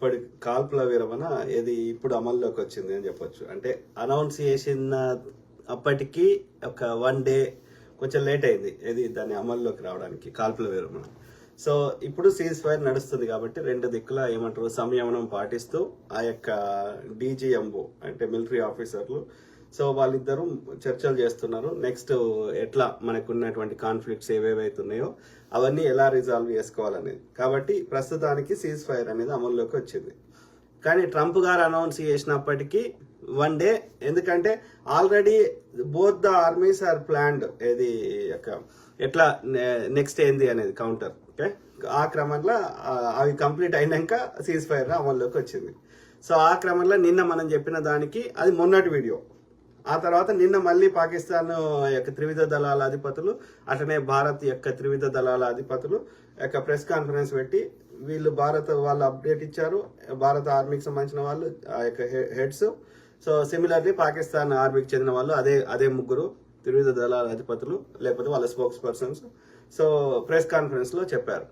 ఇప్పటి కాల్పుల విరమణ ఏది ఇప్పుడు అమల్లోకి వచ్చింది అని చెప్పొచ్చు. అంటే అనౌన్స్ చేసిన అప్పటికి ఒక 1 డే కొంచెం లేట్ అయింది ఏది దాన్ని అమల్లోకి రావడానికి కాల్పుల విరమణ. సో ఇప్పుడు సీజ్ ఫైర్ నడుస్తుంది కాబట్టి రెండు దిక్కుల ఏమంటారు సంయమనం పాటిస్తూ ఆ యొక్క డీజీఎంఓ అంటే మిలిటరీ ఆఫీసర్లు సో వాళ్ళిద్దరూ చర్చలు చేస్తున్నారు. నెక్స్ట్ ఎట్లా మనకు ఉన్నటువంటి కాన్ఫ్లిక్ట్స్ ఏవేవైతున్నాయో అవన్నీ ఎలా రిజాల్వ్ చేసుకోవాలనేది. కాబట్టి ప్రస్తుతానికి సీజ్ ఫైర్ అనేది అమల్లోకి వచ్చింది. కానీ ట్రంప్ గారు అనౌన్స్ చేసినప్పటికీ 1 డే, ఎందుకంటే already both the armies are planned ఏది ఎట్లా నెక్స్ట్ ఏంది అనేది కౌంటర్. ఓకే, ఆ క్రమంలో అవి కంప్లీట్ అయినాక సీజ్ ఫైర్ అమల్లోకి వచ్చింది. సో ఆ క్రమంలో నిన్న మనం చెప్పిన దానికి అది మొన్నటి వీడియో. ఆ తర్వాత నిన్న మళ్ళీ పాకిస్తాన్ యొక్క త్రివిధ దళాల అధిపతులు అట్లనే భారత్ యొక్క త్రివిధ దళాల అధిపతులు యొక్క ప్రెస్ కాన్ఫరెన్స్ పెట్టి వీళ్ళు భారత్ వాళ్ళు అప్డేట్ ఇచ్చారు. భారత ఆర్మీకి సంబంధించిన వాళ్ళు ఆ యొక్క హెడ్స్. సో సిమిలర్లీ పాకిస్తాన్ ఆర్మీకి చెందిన వాళ్ళు అదే ముగ్గురు త్రివిధ దళాల అధిపతులు లేకపోతే వాళ్ళ spokes persons so press conference లో చెప్పారు.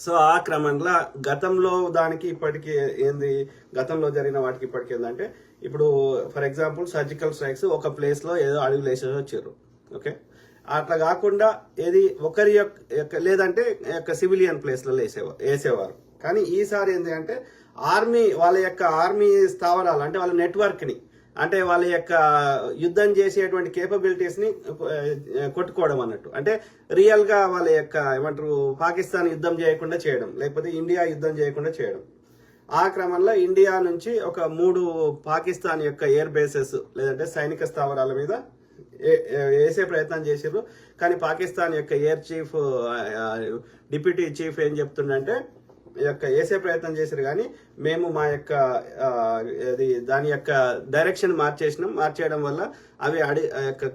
సో ఆ క్రమంలో గతంలో దానికి ఇప్పటికీ ఏంది, గతంలో జరిగిన వాటికి ఇప్పటికి ఏంటంటే ఇప్పుడు ఫర్ ఎగ్జాంపుల్ సర్జికల్ స్ట్రైక్స్ ఒక ప్లేస్ లో ఏదో అడుగులు వేసేసి వచ్చారు. ఓకే, అట్లా కాకుండా ఏది ఒకరి యొక్క లేదంటే సివిలియన్ ప్లేస్ లో వేసేవారు. కానీ ఈసారి ఏంటి అంటే వాళ్ళ యొక్క ఆర్మీ స్థావరాలు అంటే వాళ్ళ నెట్వర్క్ ని అంటే వాళ్ళ యొక్క యుద్ధం చేసేటువంటి కేపబిలిటీస్ ని కొట్టుకోవడం అన్నట్టు. అంటే రియల్ గా వాళ్ళ యొక్క ఏమంటారు పాకిస్తాన్ యుద్ధం చేయకుండా చేయడం లేకపోతే ఇండియా యుద్ధం చేయకుండా చేయడం. ఆ క్రమంలో ఇండియా నుంచి ఒక 3 పాకిస్తాన్ యొక్క ఎయిర్ బేసెస్ లేదంటే సైనిక స్థావరాల మీద వేసే ప్రయత్నం చేసారు. కానీ పాకిస్తాన్ యొక్క ఎయిర్ చీఫ్ డిప్యూటీ చీఫ్ ఏం చెప్తుండంటే వేసే ప్రయత్నం చేశారు కానీ మేము మా యొక్క దాని యొక్క డైరెక్షన్ మార్చేయడం వల్ల అవి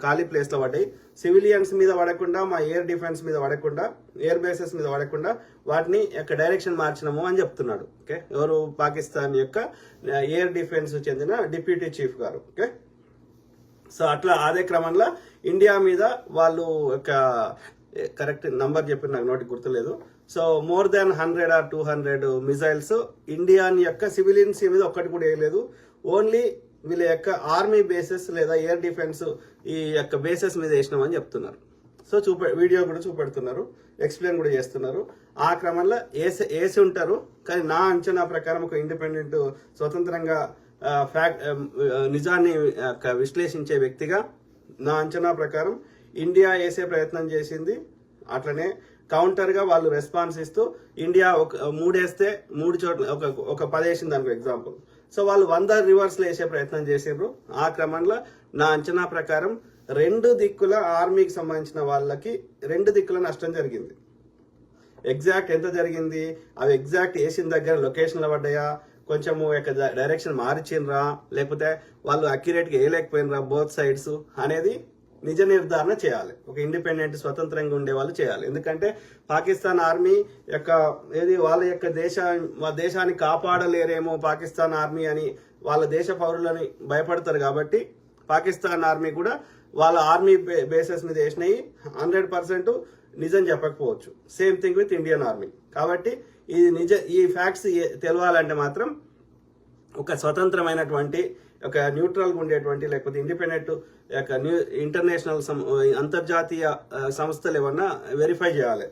ఖాళీ ప్లేస్ లో పడ్డాయి. సివిలియన్స్ మీద పడకుండా మా ఎయిర్ డిఫెన్స్ మీద పడకుండా ఎయిర్ బేసెస్ మీద పడకుండా వాటిని డైరెక్షన్ మార్చినాము అని చెప్తున్నాడు. ఓకే, ఎవరు పాకిస్తాన్ యొక్క ఎయిర్ డిఫెన్స్ చెందిన డిప్యూటీ చీఫ్ గారు. ఓకే, సో అట్లా అదే క్రమంలో ఇండియా మీద వాళ్ళు కరెక్ట్ నంబర్ చెప్పి నాకు నోటికి గుర్తులేదు. So more than 100 or 200 missiles Indian యొక్క సివిలియన్స్ మీద ఒక్కటి కూడా వేయలేదు. ఓన్లీ వీళ్ళ యొక్క ఆర్మీ బేసెస్ లేదా ఎయిర్ డిఫెన్స్ ఈ యొక్క బేసెస్ మీద వేసినామని చెప్తున్నారు. సో వీడియో కూడా చూపెడుతున్నారు, ఎక్స్ప్లెయిన్ కూడా చేస్తున్నారు. ఆ క్రమంలో వేసి ఉంటారు. కానీ నా అంచనా ప్రకారం ఒక ఇండిపెండెంట్ స్వతంత్రంగా నిజాన్ని విశ్లేషించే వ్యక్తిగా నా అంచనా ప్రకారం ఇండియా వేసే ప్రయత్నం చేసింది. అట్లనే కౌంటర్ గా వాళ్ళు రెస్పాన్స్ ఇస్తూ ఇండియా 3 వేస్తే 3 చోట్ల ఒక 10 వేసింది అనుకో ఎగ్జాంపుల్. సో వాళ్ళు 100 రివర్స్ లో వేసే ప్రయత్నం చేసిండ్రు. ఆ క్రమంలో నా అంచనా ప్రకారం 2 దిక్కుల ఆర్మీకి సంబంధించిన వాళ్ళకి 2 దిక్కుల నష్టం జరిగింది. ఎగ్జాక్ట్ ఎంత జరిగింది, అవి ఎగ్జాక్ట్ వేసిన దగ్గర లొకేషన్లో పడ్డాయా, కొంచెము డైరెక్షన్ మార్చిండ్రా, లేకపోతే వాళ్ళు అక్యురేట్ గా వేయలేకపోయినరా బోత్ సైడ్స్ అనేది నిజ నిర్ధారణ చేయాలి. ఒక ఇండిపెండెంట్ స్వతంత్రంగా ఉండే వాళ్ళు చేయాలి. ఎందుకంటే పాకిస్తాన్ ఆర్మీ యొక్క వాళ్ళ యొక్క దేశాన్ని కాపాడలేరేమో పాకిస్తాన్ ఆర్మీ అని వాళ్ళ దేశ పౌరులని భయపడతారు. కాబట్టి పాకిస్తాన్ ఆర్మీ కూడా వాళ్ళ ఆర్మీ బేసెస్ మీద వేసినాయి 100% నిజం చెప్పకపోవచ్చు. Same thing with Indian army. కాబట్టి ఈ ఫ్యాక్ట్స్ తెలవాలంటే మాత్రం ఒక స్వతంత్రమైనటువంటి ఒక న్యూట్రల్ గా ఉండేటువంటి లేకపోతే ఇండిపెండెంట్ ఇంటర్నేషనల్ అంతర్జాతీయ సంస్థలు ఏమన్నా వెరిఫై చేయాలి.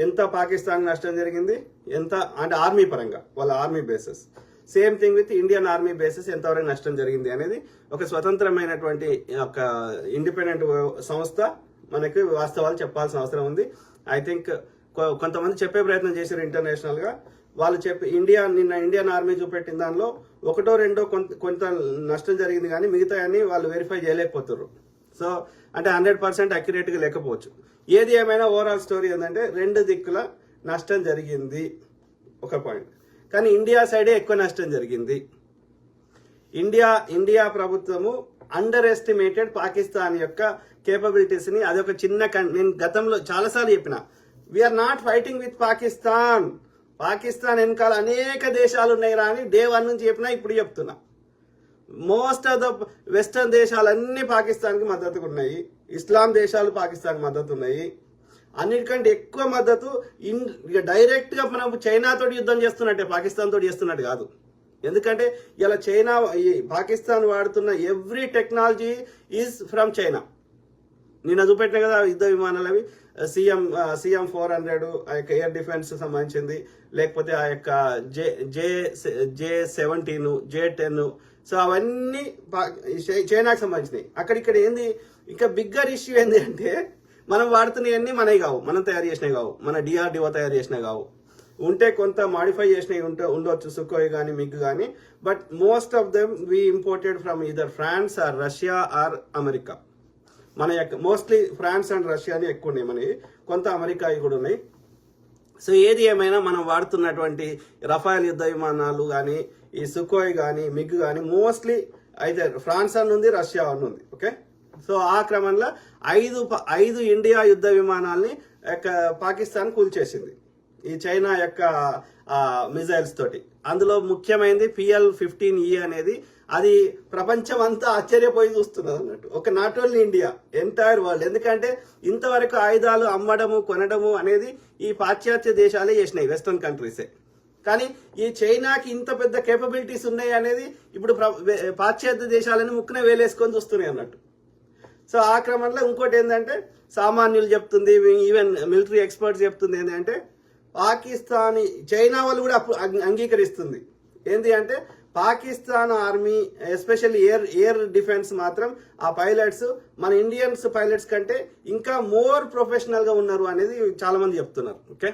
ఎంత పాకిస్తాన్ నష్టం జరిగింది, ఎంత అంటే ఆర్మీ పరంగా వాళ్ళ army bases, same thing with Indian army bases ఎంతవరకు నష్టం జరిగింది అనేది ఒక స్వతంత్రమైనటువంటి ఒక ఇండిపెండెంట్ సంస్థ మనకి వాస్తవాలు చెప్పాల్సిన అవసరం ఉంది. ఐ థింక్ కొంతమంది చెప్పే ప్రయత్నం చేశారు ఇంటర్నేషనల్ గా. వాళ్ళు నిన్న ఇండియన్ ఆర్మీ చూపెట్టిన దానిలో 1 or 2 కొంత నష్టం జరిగింది కానీ మిగతా అన్ని వాళ్ళు వెరిఫై చేయలేకపోతారు. సో అంటే 100% అక్యురేట్ గా లేకపోవచ్చు. ఏది ఏమైనా ఓవరాల్ స్టోరీ ఏంటంటే 2 దిక్కుల నష్టం జరిగింది ఒక పాయింట్. కానీ ఇండియా సైడే ఎక్కువ నష్టం జరిగింది. ఇండియా ప్రభుత్వము అండర్ ఎస్టిమేటెడ్ పాకిస్తాన్ యొక్క కేపబిలిటీస్ ని. అదొక నేను గతంలో చాలాసార్లు చెప్పిన, we are not fighting with Pakistan. Pakistan వెనకాల అనేక దేశాలు ఉన్నాయి రా అని డే 1 నుంచి చెప్పినా ఇప్పుడు చెప్తున్నా. మోస్ట్ ఆఫ్ ద వెస్టర్న్ దేశాలన్నీ పాకిస్తాన్కి మద్దతుగా ఉన్నాయి. ఇస్లాం దేశాలు పాకిస్తాన్కి మద్దతు ఉన్నాయి. అన్నిటికంటే ఎక్కువ మద్దతు డైరెక్ట్ గా మనం చైనాతో యుద్ధం చేస్తున్నట్టే, పాకిస్తాన్ తోటి చేస్తున్నట్టు కాదు. ఎందుకంటే ఇలా చైనా, ఈ పాకిస్తాన్ వాడుతున్న every technology is from China. నిన్న చూపెట్టిన కదా యుద్ధ విమానాలు అవి సిఎం 400 ఆ యొక్క ఎయిర్ డిఫెన్స్ సంబంధించింది, లేకపోతే ఆ యొక్క J-17 J-10. సో అవన్నీ చైనాకి సంబంధించినవి. అక్కడిక్కడ ఏంది ఇంకా బిగ్గర్ ఇష్యూ ఏంది అంటే మనం వాడుతున్నవన్నీ మనవి కావు, మనం తయారు చేసినవి కావు, మన DRDO తయారు చేసినవి కావు. ఉంటే కొంత మాడిఫై చేసినవి ఉండొచ్చు, సుఖోయ్ కానీ మిగ్ కానీ, but most of them we imported from either France or Russia or America. మన యొక్క మోస్ట్లీ ఫ్రాన్స్ అండ్ రష్యాని ఎక్కువ ఉన్నాయి మనవి, కొంత అమెరికా కూడా ఉన్నాయి. సో ఏది ఏమైనా మనం వాడుతున్నటువంటి రఫాయల్ యుద్ధ విమానాలు కానీ, ఈ సుఖోయ్ కానీ మిగ్ కానీ మోస్ట్లీ అయితే ఫ్రాన్స్ అని ఉంది, రష్యా అని ఉంది. ఓకే, సో ఆ క్రమంలో 5 ఇండియా యుద్ధ విమానాల్ని పాకిస్తాన్ కూల్చేసింది ఈ చైనా యొక్క మిజైల్స్ తోటి. అందులో ముఖ్యమైనది PL-15E అనేది. అది ప్రపంచం అంతా ఆశ్చర్యపోయి చూస్తున్నది అన్నట్టు, ఒక not only India, entire world. ఎందుకంటే ఇంతవరకు ఆయుధాలు అమ్మడము కొనడము అనేది ఈ పాశ్చాత్య దేశాలే చేసినాయి, వెస్టర్న్ కంట్రీసే. కానీ ఈ చైనాకి ఇంత పెద్ద కేపబిలిటీస్ ఉన్నాయి అనేది ఇప్పుడు పాశ్చాత్య దేశాలను ముక్కున వేలేసుకొని చూస్తున్నాయి అన్నట్టు. సో ఆ క్రమంలో ఇంకోటి ఏంటంటే సామాన్యులు చెప్తుంది, ఈవెన్ మిలిటరీ ఎక్స్పర్ట్స్ చెప్తుంది ఏంటంటే పాకిస్తాన్, చైనా వాళ్ళు కూడా అంగీకరిస్తుంది ఏంటి అంటే Pakistan army especially air defence మాత్రం ఆ పైలట్స్ మన ఇండియన్స్ పైలట్స్ కంటే ఇంకా మోర్ ప్రొఫెషనల్ గా ఉన్నారు అనేది చాలా మంది చెప్తున్నారు. ఓకే,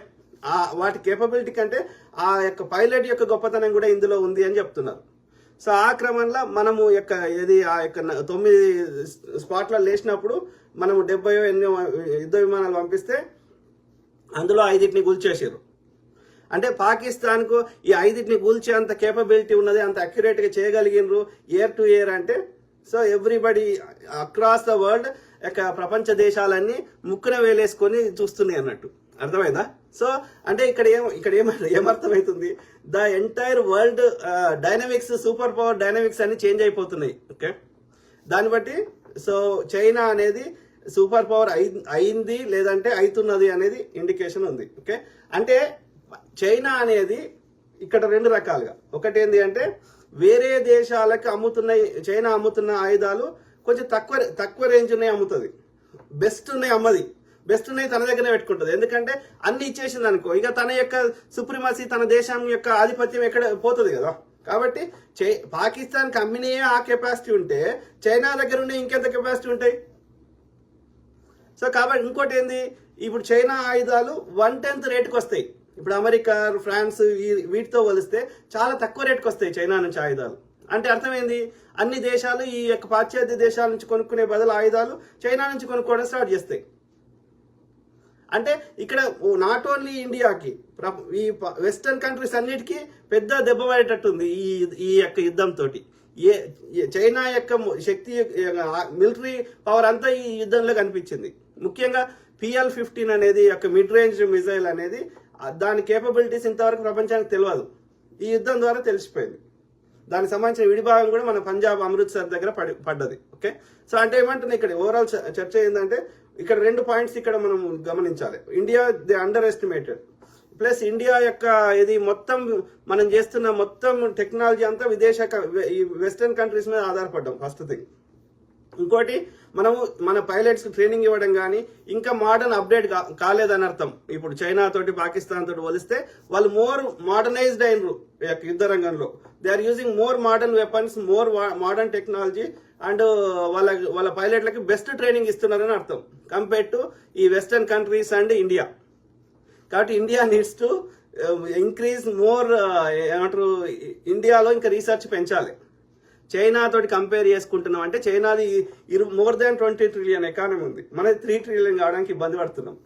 వాటి కేపబిలిటీ కంటే ఆ యొక్క పైలట్ యొక్క గొప్పతనం కూడా ఇందులో ఉంది అని చెప్తున్నారు. సో ఆ క్రమంలో మనము ఆ యొక్క 9 స్పాట్లలో లేచినప్పుడు మనము 70 ఎన్నో యుద్ధ విమానాలు పంపిస్తే అందులో 5ని కూల్చేసారు. అంటే పాకిస్తాన్ కు ఈ 5ని కూల్చేంత కేపబిలిటీ ఉన్నది, అంత అక్యురేట్ గా చేయగలిగినరు ఎయిర్ టు ఎయిర్ అంటే. So everybody across the world ప్రపంచ దేశాలన్నీ ముక్కున వేలేసుకొని చూస్తున్నాయి అన్నట్టు, అర్థమైందా? సో అంటే ఇక్కడ ఏమర్థమవుతుంది, the entire world dynamics, super power dynamics అన్ని చేంజ్ అయిపోతున్నాయి. ఓకే, దాన్ని బట్టి సో చైనా అనేది సూపర్ పవర్ అయింది లేదంటే అవుతున్నది అనేది ఇండికేషన్ ఉంది. ఓకే, అంటే చైనా అనేది ఇక్కడ 2 రకాలుగా, ఒకటి ఏంటి అంటే వేరే దేశాలకు చైనా అమ్ముతున్న ఆయుధాలు కొంచెం తక్కువ రేంజ్ ఉన్నాయి అమ్ముతుంది, బెస్ట్ ఉన్నాయి అమ్మది, బెస్ట్ ఉన్నాయి తన దగ్గరనే పెట్టుకుంటుంది. ఎందుకంటే అన్ని ఇచ్చేసింది అనుకో, ఇక తన యొక్క సుప్రీమసీ, తన దేశం యొక్క ఆధిపత్యం ఎక్కడ పోతుంది కదా. కాబట్టి పాకిస్తాన్కి అమ్మినే ఆ కెపాసిటీ ఉంటే చైనా దగ్గర ఉండే ఇంకెంత కెపాసిటీ ఉంటాయి. సో కాబట్టి ఇంకోటి ఏంది, ఇప్పుడు చైనా ఆయుధాలు 1/10 రేటుకి వస్తాయి. ఇప్పుడు అమెరికా, ఫ్రాన్స్ వీటితో పోలిస్తే చాలా తక్కువ రేటుకి వస్తాయి చైనా నుంచి ఆయుధాలు. అంటే అర్థమైంది, అన్ని దేశాలు ఈ యొక్క పాశ్చాత్య దేశాల నుంచి కొనుక్కునే బదులు ఆయుధాలు చైనా నుంచి కొనుక్కోవడం స్టార్ట్ చేస్తాయి. అంటే ఇక్కడ నాట్ ఓన్లీ ఇండియాకి, ఈ వెస్టర్న్ కంట్రీస్ అన్నిటికీ పెద్ద దెబ్బ పడేటట్టుంది ఈ యొక్క యుద్ధంతో. చైనా యొక్క శక్తి, మిలిటరీ పవర్ అంతా ఈ యుద్ధంలో కనిపించింది. ముఖ్యంగా PL-15 అనేది యొక్క మిడ్ రేంజ్ మిజైల్ అనేది దాని కేపబిలిటీస్ ఇంతవరకు ప్రపంచానికి తెలియదు, ఈ యుద్ధం ద్వారా తెలిసిపోయింది. దానికి సంబంధించిన విడిభాగం కూడా మన పంజాబ్ అమృత్సర్ దగ్గర పడ్డది. ఓకే, సో అంటే ఏమంటున్నా ఇక్కడ ఓవరాల్ చర్చ ఏంటంటే ఇక్కడ 2 పాయింట్స్ ఇక్కడ మనం గమనించాలి. India the under estimated, plus India యొక్క ఇది మొత్తం మనం చేస్తున్న మొత్తం టెక్నాలజీ అంతా ఈ వెస్టర్న్ కంట్రీస్ మీద ఆధారపడ్డాం ఫస్ట్ థింగ్. ఇంకోటి మనము మన పైలట్స్ ట్రైనింగ్ ఇవ్వడం కానీ ఇంకా మోడర్న్ అప్డేట్ కాలేదని అర్థం. ఇప్పుడు చైనా తోటి పాకిస్తాన్ తోటి పోలిస్తే వాళ్ళు మోర్ మోడర్నైజ్డ్ అయినరు యుద్ధ రంగంలో. They are using more modern weapons, more modern technology, and వాళ్ళ పైలట్లకి బెస్ట్ ట్రైనింగ్ ఇస్తున్నారని అర్థం కంపేర్ టు ఈ వెస్టర్న్ కంట్రీస్ అండ్ ఇండియా. కాబట్టి India needs to increase more, ఏమంటారు, ఇండియాలో ఇంకా రీసెర్చ్ పెంచాలి. చైనా తోటి కంపేర్ చేసుకుంటున్నాం అంటే చైనాది మోర్ దాన్ 20 ట్రిలియన్ ఎకానమీ ఉంది, మనది 3 ట్రిలియన్ కావడానికి ఇబ్బంది పడుతున్నాం.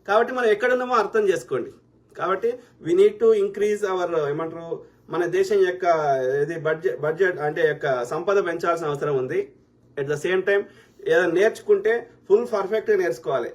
కాబట్టి మనం ఎక్కడున్నామో అర్థం చేసుకోండి. కాబట్టి we need to increase hour, ఏమంటారు, మన దేశం యొక్క ఇది బడ్జెట్ అంటే యొక్క సంపద పెంచాల్సిన అవసరం ఉంది. ఎట్ ద సేమ్ టైం ఏదైనా నేర్చుకుంటే ఫుల్ పర్ఫెక్ట్గా నేర్చుకోవాలి.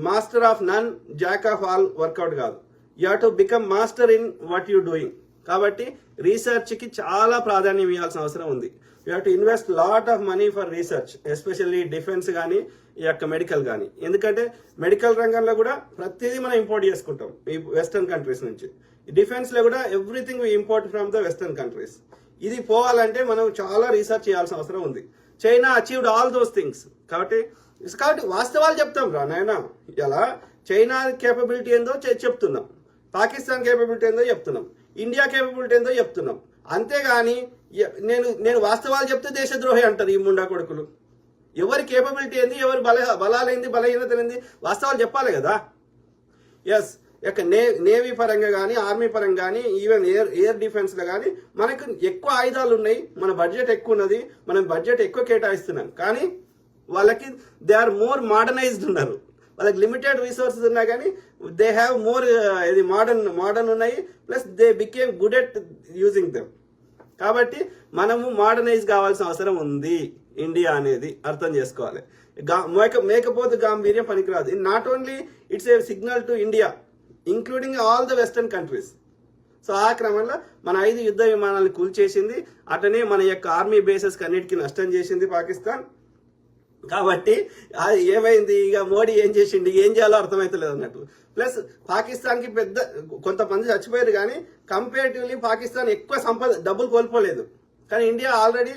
Master of none, jack of all workout కాదు. You have to become master in what you doing. కాబట్టి రీసెర్చ్కి చాలా ప్రాధాన్యం ఇవ్వాల్సిన అవసరం ఉంది. You have to invest lot of money for research, especially defence కానీ ఈ యొక్క మెడికల్ కానీ. ఎందుకంటే మెడికల్ రంగంలో కూడా ప్రతిదీ మనం ఇంపోర్ట్ చేసుకుంటాం ఈ వెస్టర్న్ కంట్రీస్ నుంచి. డిఫెన్స్లో కూడా everything we import from the western countries. ఇది పోవాలంటే మనం చాలా రీసెర్చ్ చేయాల్సిన అవసరం ఉంది. China achieved all those things. కాబట్టి వాస్తవాలు చెప్తాం రా నాయన. ఇలా చైనా కేపబిలిటీ ఏందో చెప్తున్నాం, పాకిస్తాన్ కేపబిలిటీ ఏందో చెప్తున్నాం, ఇండియా కేపబిలిటీ ఏందో చెప్తున్నాం. అంతేగాని నేను వాస్తవాలు చెప్తే దేశద్రోహి అంటారు ఈ ముండా కొడుకులు. ఎవరి కేపబిలిటీ ఏంది, ఎవరి బలాలేంది, బలహీనతలేంది, వాస్తవాలు చెప్పాలి కదా. ఎస్, ఇక నేవీ పరంగా కానీ, ఆర్మీ పరంగా కానీ, ఈవెన్ ఎయిర్ డిఫెన్స్లో కానీ మనకు ఎక్కువ ఆయుధాలు ఉన్నాయి, మన బడ్జెట్ ఎక్కువ ఉన్నది, మనం బడ్జెట్ ఎక్కువ కేటాయిస్తున్నాం. కానీ వాళ్ళకి దే ఆర్ మోర్ మోడర్నైజ్డ్ ఉన్నారు. వాళ్ళకి లిమిటెడ్ రిసోర్సెస్ ఉన్నా కానీ దే హ్యావ్ మోర్ ఇది మోడర్న్ ఉన్నాయి. Plus they became good at using them. కాబట్టి మనము మోడర్నైజ్ కావాల్సిన అవసరం ఉంది. ఇండియా అనేది అర్థం చేసుకోవాలి. మేకపోతే గాంభీర్యం పనికిరాదు. Not only it's a signal to India, including all the western countries. So ఆ క్రమంలో మన 5 యుద్ధ విమానాలను కూల్చేసింది. అటనే మన యొక్క ఆర్మీ బేసెస్ అన్నిటికీ నష్టం చేసింది పాకిస్తాన్. కాబట్టి అది ఏమైంది, ఇక మోడీ ఏం చేసిండు, ఏం చేయాలో అర్థమవుతలేదు అన్నట్టు. ప్లస్ పాకిస్తాన్కి పెద్ద కొంతమంది చచ్చిపోయారు, కానీ కంపేరిటివ్లీ పాకిస్తాన్ ఎక్కువ డబ్బులు కోల్పోలేదు. కానీ ఇండియా ఆల్రెడీ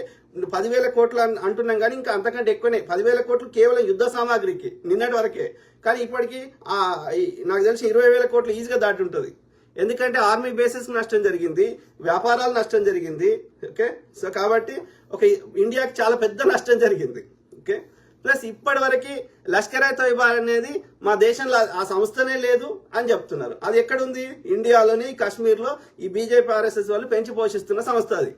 10,000 కోట్లు అంటున్నాం, కానీ ఇంకా అంతకంటే ఎక్కువనే. 10,000 కోట్లు కేవలం యుద్ధ సామాగ్రికి నిన్నటి వరకే. కానీ ఇప్పటికీ నాకు తెలిసి 20,000 కోట్లు ఈజీగా దాటి ఉంటుంది. ఎందుకంటే ఆర్మీ బేసెస్ నష్టం జరిగింది, వ్యాపారాలు నష్టం జరిగింది. ఓకే, సో కాబట్టి ఇండియాకి చాలా పెద్ద నష్టం జరిగింది. ఓకే, ప్లస్ ఇప్పటి వరకు లష్కర్-e-తోయిబా అనేది మా దేశంలో ఆ సంస్థనే లేదు అని చెప్తున్నారు. అది ఎక్కడుంది? ఇండియాలోని కాశ్మీర్లో ఈ బీజేపీ ఆర్ఎస్ఎస్ వాళ్ళు పెంచి పోషిస్తున్న సంస్థ అది.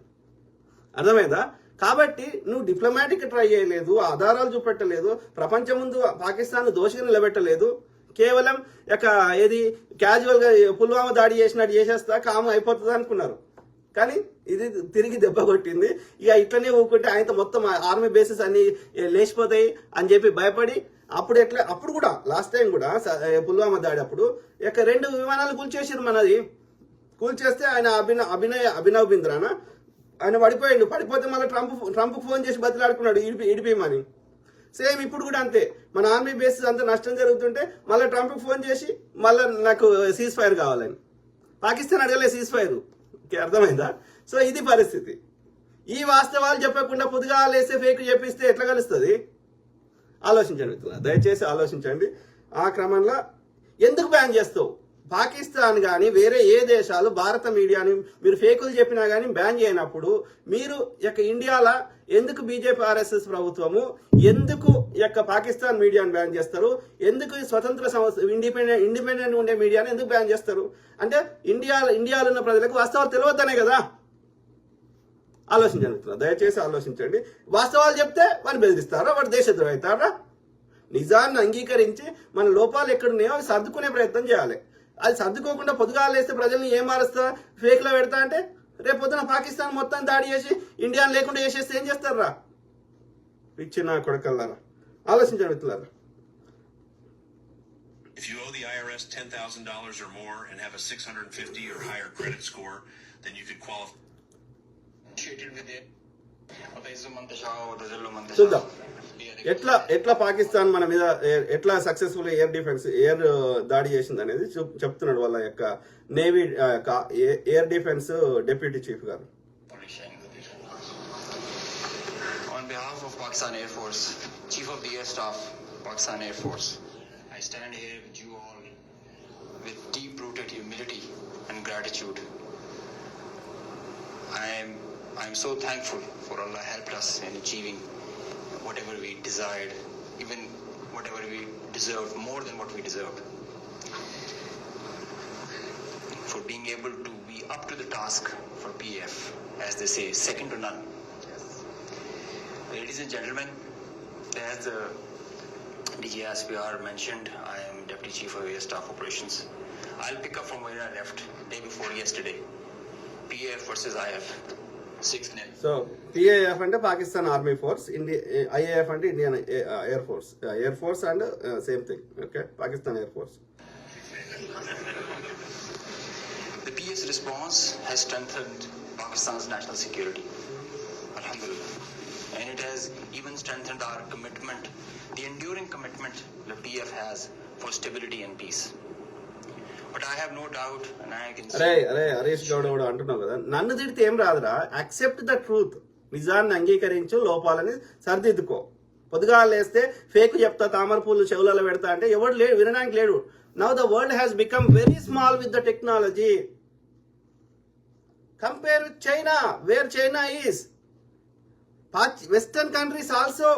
అర్థమైందా? కాబట్టి నువ్వు డిప్లొమాటిక్ ట్రై చేయలేదు, ఆధారాలు చూపెట్టలేదు, ప్రపంచం ముందు పాకిస్తాన్ దోషిగా నిలబెట్టలేదు. కేవలం ఏది క్యాజువల్గా పుల్వామా దాడి చేసినట్టు చేసేస్తా కాము అయిపోతుంది అనుకున్నారు. కానీ ఇది తిరిగి దెబ్బ కొట్టింది. ఇక ఇట్లనే ఊరుకుంటే ఆయనతో మొత్తం ఆర్మీ బేసెస్ అన్ని లేచిపోతాయి అని చెప్పి భయపడి అప్పుడు కూడా లాస్ట్ టైం కూడా పుల్వామా దాడి అప్పుడు 2 విమానాలు కూల్చేసారు మనది. కూల్చేస్తే ఆయన అభినవ్ బింద్రానా ఆయన పడిపోతే మళ్ళీ ట్రంప్ ఫోన్ చేసి బతిలాడుకున్నాడు ఇడిపిమని. సేమ్ ఇప్పుడు కూడా అంతే. మన ఆర్మీ బేసెస్ అంతా నష్టం జరుగుతుంటే మళ్ళీ ట్రంప్ ఫోన్ చేసి మళ్ళీ నాకు సీజ్ ఫైర్ కావాలని. పాకిస్తాన్ అడగలే సీజ్ ఫైర్. అర్థమైందా? సో ఇది పరిస్థితి. ఈ వాస్తవాలు చెప్పకుండా పొద్దుగా లేస్తే ఫేక్ చెప్పిస్తే ఎట్లా కలుస్తుంది? ఆలోచించండి, దయచేసి ఆలోచించండి. ఆ క్రమంలో ఎందుకు బ్యాన్ చేస్తావు? పాకిస్తాన్ కానీ వేరే ఏ దేశాలు భారత మీడియాని మీరు ఫేకులు చెప్పినా కానీ బ్యాన్ చేయనప్పుడు మీరు ఇండియాలో ఎందుకు బీజేపీ ఆర్ఎస్ఎస్ ప్రభుత్వము ఎందుకు పాకిస్తాన్ మీడియాను బ్యాన్ చేస్తారు? ఎందుకు స్వతంత్ర సంస్థ ఇండిపెండెంట్ ఉండే మీడియాని ఎందుకు బ్యాన్ చేస్తారు? అంటే ఇండియాలో ఉన్న ప్రజలకు వాస్తవాలు తెలియద్దనే కదా. ఆలోచించండి, దయచేసి ఆలోచించండి. వాస్తవాలు చెప్తే వాడిని బెదిరిస్తారా? వాడు దేశద్రోహి అవుతారా? నిజాన్ని అంగీకరించి మన లోపాలు ఎక్కడున్నాయో అవి సర్దుకునే ప్రయత్నం చేయాలి. అది సర్దుకోకుండా పొద్దుగాలు వేస్తే ప్రజల్ని ఏం మారుస్తా, ఫేక్లో పెడతా అంటే రేపు పొద్దున పాకిస్తాన్ మొత్తం దాడి చేసి ఇండియాను లేకుండా చేసేస్తే ఏం చేస్తారా? పిచ్చిన కొడకల్లారా, ఆలోచించండి మిత్రులారా. If you owe the IRS $10,000 or more and have a 650 or higher credit score, then you could qualify. చూద్దాం ఎట్లా పాకిస్తాన్ మన మీద ఎట్లా సక్సెస్ఫుల్ ఎయిర్ దాడి చేసింది అనేది చెప్తున్నాడు వాళ్ళ navy air defence deputy chief గారు. On behalf of Pakistan Air Force, Chief of the Air Staff, Pakistan Air Force, I stand here with you all with deep-rooted humility and gratitude. I am so thankful for Allah helped us in achieving whatever we desired, even whatever we deserved, more than what we deserved. For being able to be up to the task for PF, as they say, second to none. Ladies and gentlemen, as the DG SPR mentioned, I am Deputy Chief of Air Staff Operations. I'll pick up from where I left day before yesterday. PF versus IF. So PAF అంటే Pakistan army force, IAF అంటే Indian air force and same thing. Okay, Pakistan air force. The PS response has strengthened Pakistan's national security. Alhamdulillah. and it has even strengthened our commitment, the enduring commitment the PF has for stability and peace. But I have no doubt, and I can అరే అరే హరీష్ గౌడ్ కూడా అంటున్నావు కదా, నన్ను తిడితే ఏం రాదురా, accept the truth, నిజాన్ని అంగీకరించు, లోపాలని సరిదిద్దుకో. పొద్దుగా లేస్తే ఫేక్ చెప్తా, తామర పూలు చెవులలో పెడతా అంటే ఎవడు లేడు, వినడానికి లేడు. Now the world has become very small with the technology. Compare with China, where China is. Western countries also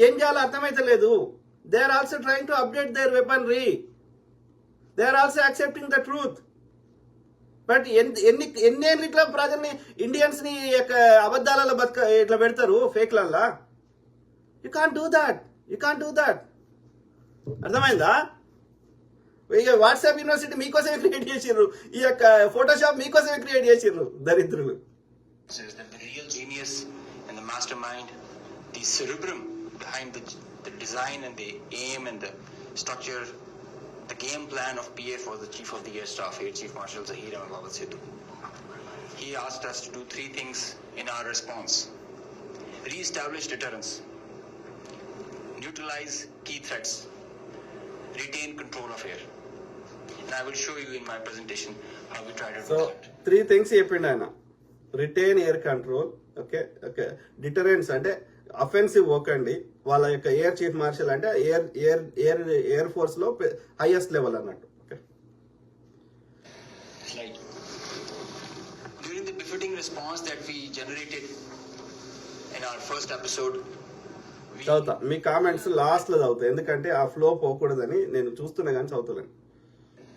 ఏం చేయాలో అర్థమైతే లేదు. They are also trying to update their weaponry. They are also accepting the truth. But ఎన్నేళ్ళు ఇట్లా ప్రజల్ని, Indians ని అబద్ధాలలో ఇట్లా పెడతారు ఫేక్లల్లా. You can't do that, you can't do that. అర్థమైందా? ఇక వాట్సాప్ యూనివర్సిటీ మీకోసమే క్రియేట్ చేసిర్రు, ఈ యొక్క ఫోటోషాప్ మీకోసమే క్రియేట్ చేసిర్రు దరిద్రులు. Says that the real genius and the mastermind, the cerebrum behind the design and the aim and the structure, the game plan of PF was the Chief of the Air Staff, Air Chief Marshal Zahir Ahmed Babal Sidhu. He asked us to do 3 things in our response: re-establish deterrence, neutralize key threats, retain control of air. And I will show you in my presentation how we tried to do so that. 3 things చెప్పిండు ఆయన. Retain air control, okay okay, deterrence అంటే offensive పోకండి. వాళ్ళ యొక్క air chief marshal అంటే air force లో highest level అన్నట్టు. Okay, Slide. During the befitting response that we generated in our first episode, we చదువుతా మీ comments last లో చదువుతా, ఎందుకంటే ఆ ఫ్లో పోకూడదని నేను చూస్తున్నా కానీ చదువుతున్నాను.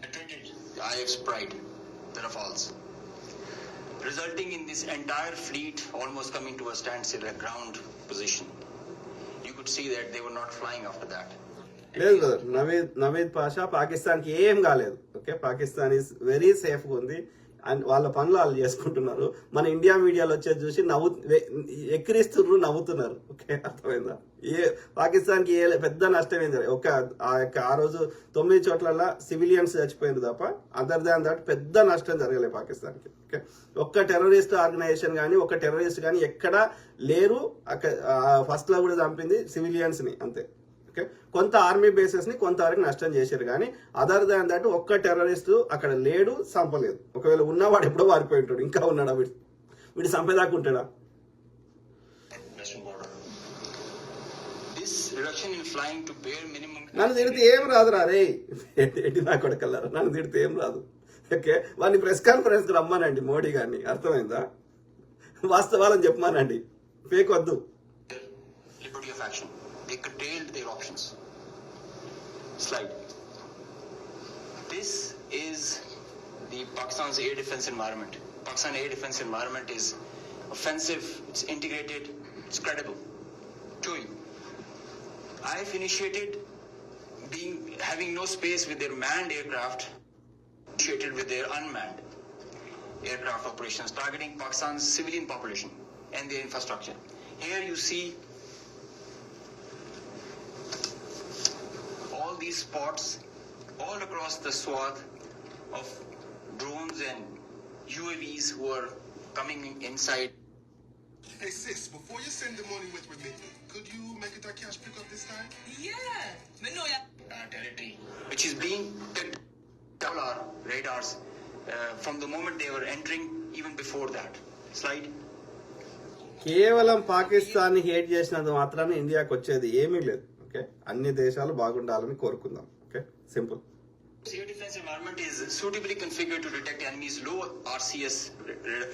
attended the IF's pride, the Rafales, resulting in this entire fleet almost coming to a standstill at ground position. You could see that they were not flying after that. లేదు brother, Naveed Pasha పాకిస్తాన్కి ఏం కాలేదు. Okay, Pakistan is very సేఫ్గా ఉంది and వాళ్ళ పనులు వాళ్ళు చేసుకుంటున్నారు. మన ఇండియా మీడియాలో వచ్చేది చూసి ఎక్కిరిస్తున్నారు, నవ్వుతున్నారు. ఓకే, అర్థమైందా? పాకిస్తాన్కి పెద్ద నష్టం ఏం జరగదు. ఆ రోజు 9 చోట్ల సివిలియన్స్ చచ్చిపోయింది తప్ప అదర్ దాన్ దట్ పెద్ద నష్టం జరగలేదు పాకిస్తాన్కి. ఓకే, ఒక్క టెర్రరిస్ట్ ఆర్గనైజేషన్ కానీ ఒక్క టెర్రరిస్ట్ కానీ ఎక్కడా లేరు. ఫస్ట్ లో కూడా చంపింది సివిలియన్స్ ని అంతే. ఓకే, కొంత ఆర్మీ బేసెస్ ని కొంతవరకు నష్టం చేశారు కానీ అదర్ దాన్ దట్ ఒక్క టెర్రరిస్ట్ అక్కడ లేడు, చంపలేదు. ఒకవేళ ఉన్నవాడు ఎప్పుడో వారిపోయి ఉంటాడు. ఇంకా ఉన్నాడా వీడు చంపేదాకా ఉంటాడా? Western border. This reduction in flying to bare minimum. నన్ను తిడితే ఏం రాదురా రే, ఎట్టి నా కొడకల్లారా, నన్ను తిడితే ఏం రాదు. ఓకే, వాడిని ప్రెస్ కాన్ఫరెన్స్ రమ్మానండి మోడీ గారిని. అర్థమైందా? వాస్తవాలని చెప్పమానండి, ఫేక్ వద్దు. Liberty of action. They curtailed their options. Slide. This is the Pakistan's air defense environment. Pakistan air defense environment is offensive, it's integrated, it's credible. Show you. I've initiated having no space with their manned aircraft, associated with their unmanned aircraft operations targeting Pakistan's civilian population and their infrastructure. Here you see all these spots all across the swath of drones and UAVs who are coming inside. Hey sis, before you send the money with me, could you make it that cash pick up this time? Yeah, me know ya. Territory, which is being picked all our radars from the moment they were entering, even before that. Slide. కేవలం Pakistan hate చేసినంత మాత్రాన ఇండియాకి వచ్చేది ఏమీ లేదు. Okay, అన్ని దేశాలు బాగుండాలని కోరుకుందాం. Okay, simple. Air defense environment is suitably configured to detect enemies' low RCS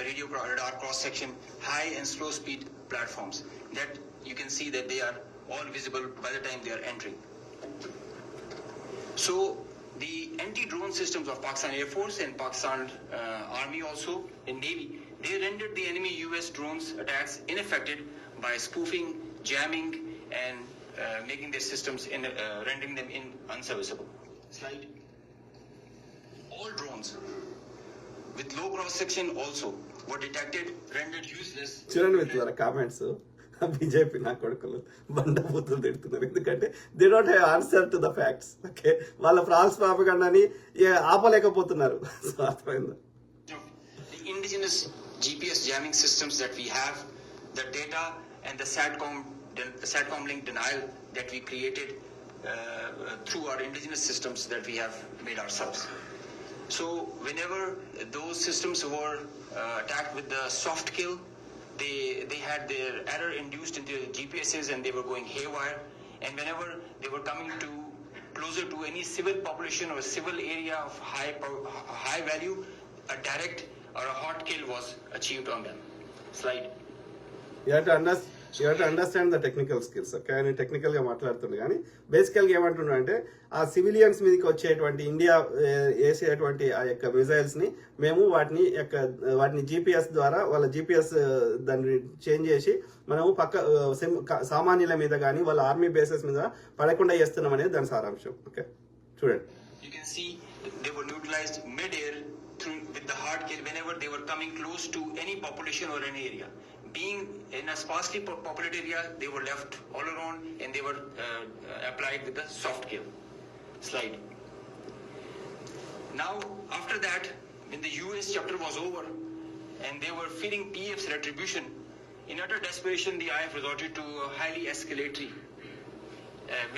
radio radar cross section, high and slow speed platforms. That you can see that they are all visible by the time they are entering. So the anti-drone systems of Pakistan Air Force and Pakistan Army also and Navy, they rendered the enemy US drones attacks ineffective by spoofing, jamming, and making their systems rendering them unserviceable. Slide. All drones with low cross section also were detected, rendered useless. చూడండి మిత్రులారా comments, BJP నా కొడుకులు బండబూతులు తిడుతున్నారు. ఎందుకంటే they don't have answer to the facts. Okay, వాళ్ళ France ప్రాపగండాని ఆపలేకపోతున్నారు. అర్థమైందా? The indigenous GPS jamming systems that we have, the data and the SATCOM link denial that we created through our indigenous systems that we have made ourselves. So whenever those systems were attacked with the soft kill, they had their error induced into the GPSs and they were going haywire. And whenever they were coming to closer to any civil population or civil area of high value, a direct or a hot kill was achieved on them. Slide. You have to understand the technical skills. Okay, ఆయన technical గా మాట్లాడుతుంది కానీ బేసికల్ గా ఏమంటున్నా అంటే ఆ civilians మీదకి వచ్చేటువంటి ఇండియా వేసేటువంటి ఆ యొక్క మిజైల్స్ ని మేము వాటిని జీపీఎస్ ద్వారా వాళ్ళ జీపీఎస్ దాన్ని చేంజ్ చేసి మనము సామాన్యుల మీద కానీ వాళ్ళ ఆర్మీ బేసెస్ మీద పడకుండా చేస్తున్నాం అనేది దాని సారాంశం. ఓకే, చూడండి. You can see they were neutralized mid-air with the hard kill whenever they were coming close to any population or any area. Being in a sparsely populated area, they were left all around and they were applied with the soft kill. Slide. Now, after that, when the US chapter was over and they were feeling PF's retribution, in utter desperation, the IF resorted to a highly escalatory,